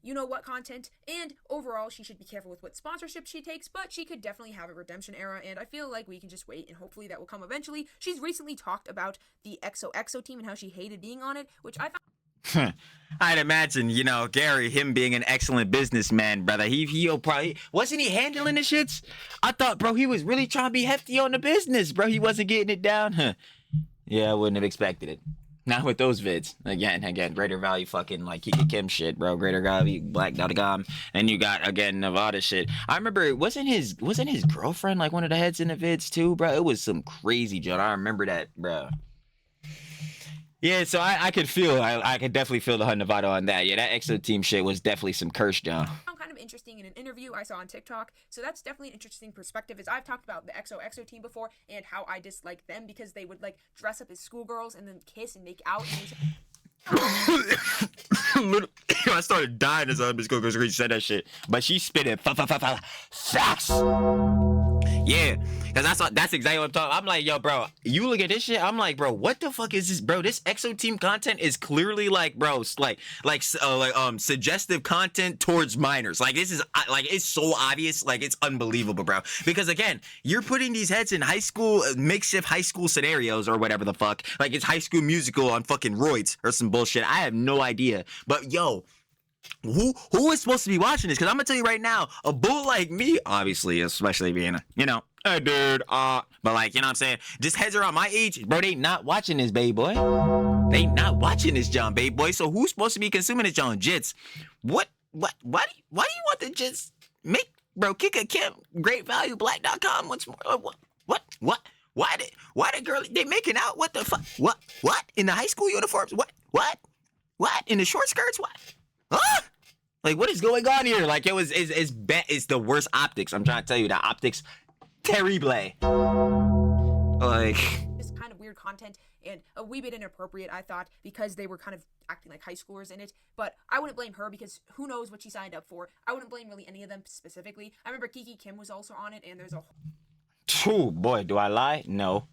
you-know-what content, and overall she should be careful with what sponsorship she takes, but she could definitely have a redemption era, and I feel like we can just wait and hopefully that will come eventually. She's recently talked about the XOXO team and how she hated being on it, which I found I'd imagine, you know, Gary, him being an excellent businessman, brother. He'll probably, wasn't he handling the shits? I thought, bro, he was really trying to be hefty on the business, bro. He wasn't getting it down. Huh. Yeah, I wouldn't have expected it. Not with those vids. Again, greater value fucking like Kiki Kim shit, bro. Greater value Black.com. And you got again Nevada shit. I remember wasn't his girlfriend like one of the heads in the vids too, bro? It was some crazy John. I remember that, bro. Yeah, so I could definitely feel the Nevada on that. Yeah, that EXO team shit was definitely some curse, John. kind of interesting in an interview I saw on TikTok. So that's definitely an interesting perspective, as I've talked about the XOXO team before and how I dislike them because they would like dress up as schoolgirls and then kiss and make out. I started dying as Miss Coco said that shit, but she spit it facts. Yeah, because that's exactly what I'm talking. I'm like, yo, bro, you look at this shit. I'm like, bro, what the fuck is this, bro? This EXO team content is clearly like, bro, suggestive content towards minors. Like this is like it's so obvious, like it's unbelievable, bro. Because again, you're putting these heads in high school, makeshift high school scenarios or whatever the fuck. Like it's High School Musical on fucking roids or some bullshit. I have no idea, but yo. Who is supposed to be watching this? Because I'm gonna tell you right now, a bull like me, obviously, especially being a dude, but like, you know what I'm saying? Just heads around my age, bro, they not watching this, baby boy. They not watching this, John, baby boy. So who's supposed to be consuming this, John? Jits. Why do you want to just make, bro, kick a Kim, great value, black.com once more? What? Why the girl, they making out? What the fuck? What? In the high school uniforms? What? In the short skirts? What? Huh? Like, what is going on here? Like, it's the worst optics. I'm trying to tell you, the optics, terrible. Like, this kind of weird content and a wee bit inappropriate, I thought, because they were kind of acting like high schoolers in it. But I wouldn't blame her because who knows what she signed up for. I wouldn't blame really any of them specifically. I remember Kiki Kim was also on it, and there's a. Oh boy, do I lie? No.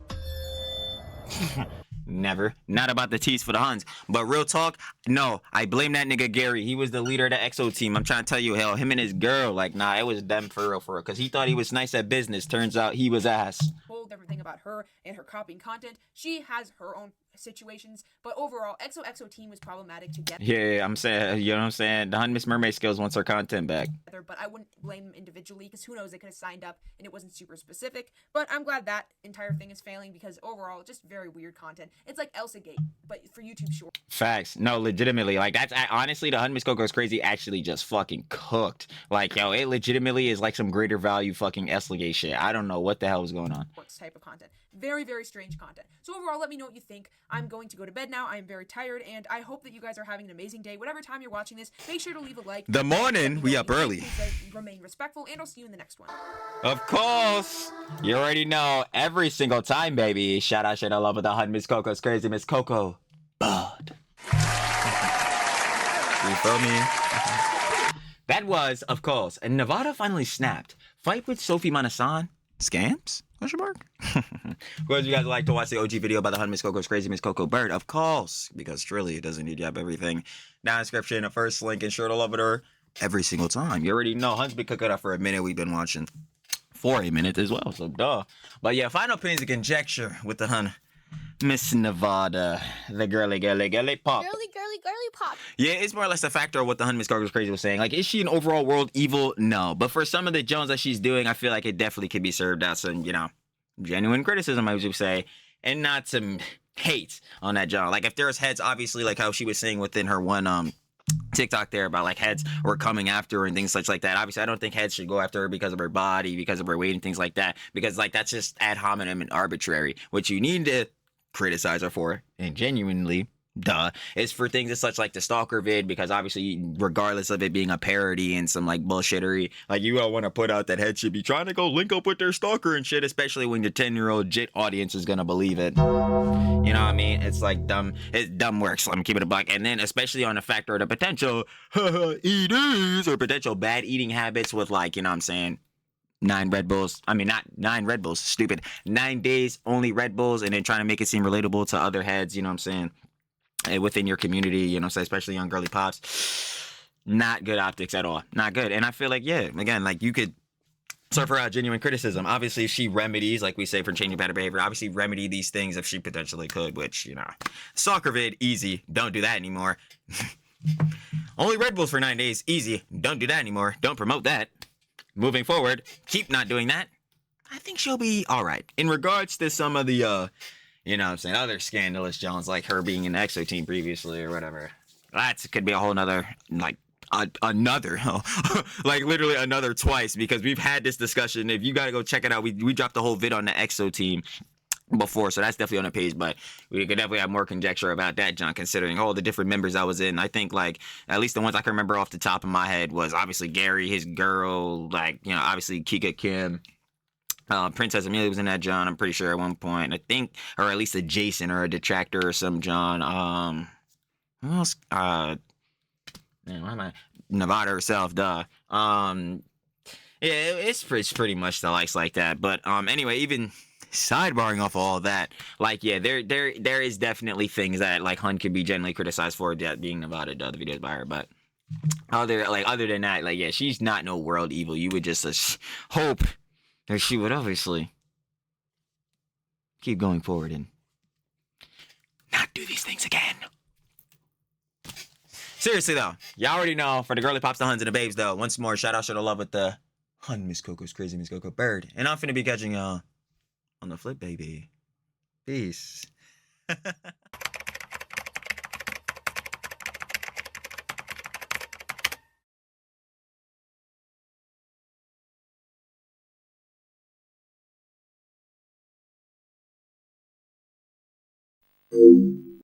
Never. Not about the tease for the Huns. But real talk, no. I blame that nigga Gary. He was the leader of the EXO team. I'm trying to tell you, hell, him and his girl, like, nah, it was them for real. Because he thought he was nice at business. Turns out he was ass. Whole different thing about her and her copying content. She has her own situations, but overall, XOXO team was problematic to get. Yeah, I'm saying, you know what I'm saying? The Hun Miss Mermaid skills wants her content back. But I wouldn't blame them individually because who knows, they could have signed up and it wasn't super specific. But I'm glad that entire thing is failing because overall, just very weird content. It's like Elsa Gate, but for YouTube short. Facts. No, legitimately. Like, honestly, the Hun Miss Coco's Crazy actually just fucking cooked. Like, yo, it legitimately is like some greater value fucking Elsa Gate shit. I don't know what the hell is going on. Type of content. Very, very strange content. So overall, let me know what you think. I'm going to go to bed now. I am very tired, and I hope that you guys are having an amazing day. Whatever time you're watching this, make sure to leave a like. The morning, we up early. Please remain respectful, and I'll see you in the next one. Of course. You already know, every single time, baby. Shout out, love with the Hun Miss Coco's Crazy, Miss Coco. Bud. You feel me? That was, of course, and Nevada finally snapped. Fight with Sophie Manasan. Scams? Question mark? Of course, you guys like to watch the OG video about the Hun Miss Coco's Crazy Miss Coco Bird, of course, because truly it doesn't need you have everything. Down in the description, the first link, and sure to love it her every single time. You already know Hun's been cooking up for a minute. We've been watching for a minute as well, so duh. But yeah, final opinions and conjecture with the Hun Miss Nevada, the girly pop. Girly pop. Yeah, it's more or less a factor of what the Hun Miss Coco's Crazy was saying. Like, is she an overall world evil? No. But for some of the Jones that she's doing, I feel like it definitely could be served as some, genuine criticism, I would say. and not some hate on that John. Like if there's heads, obviously, like how she was saying within her one TikTok there about like heads were coming after her and things such like that. Obviously, I don't think heads should go after her because of her body, because of her weight and things like that. Because like that's just ad hominem and arbitrary. What you need to criticize her for, and genuinely, is for things as such like the stalker vid, because obviously, regardless of it being a parody and some like bullshittery, like you all want to put out that head should be trying to go link up with their stalker and shit, especially when your 10-year-old jit audience is gonna believe it. You know what I mean? It's like dumb. It's dumb work. So I'm keeping it a buck. And then especially on the factor of the potential EDs or potential bad eating habits with like, you know what I'm saying, 9 Red Bulls. I mean, not 9 Red Bulls. Stupid. 9 days only Red Bulls, and then trying to make it seem relatable to other heads. You know what I'm saying? Within your community, you know, so especially young girly pops. Not good optics at all. Not good. And I feel like, yeah, again, like you could serve her out genuine criticism. Obviously, if she remedies, like we say, for changing better behavior, obviously remedy these things if she potentially could, which, you know, soccer vid, easy. Don't do that anymore. Only Red Bulls for 9 days, easy. Don't do that anymore. Don't promote that. Moving forward, keep not doing that. I think she'll be all right. In regards to some of the, you know what I'm saying, other scandalous Jones, like her being in the EXO team previously or whatever. That could be a whole nother, like, another, like literally another twice, because we've had this discussion. If you got to go check it out, we dropped the whole vid on the EXO team before, so that's definitely on the page, but we could definitely have more conjecture about that, John, considering all the different members I was in. I think, like, at least the ones I can remember off the top of my head was obviously Gary, his girl, like, you know, obviously Kika Kim. Princess Amelia was in that John, I'm pretty sure at one point. I think, or at least a Jason or a detractor or some John. Who else? Man, why am I? Nevada herself, duh. Yeah, it's pretty much the likes like that. But anyway, even sidebarring off all that, like, yeah, there is definitely things that like Hun could be generally criticized for, that being Nevada, the videos by her, but other than that, like, yeah, she's not no world evil. You would just hope that she would obviously keep going forward and not do these things again. Seriously though, y'all already know, for the girly pops, the Huns, and the babes though, once more, shout out, show the love with the Hun, Miss Coco's crazy Miss Coco bird. And I'm finna be catching y'all on the flip, baby. Peace. Thank you.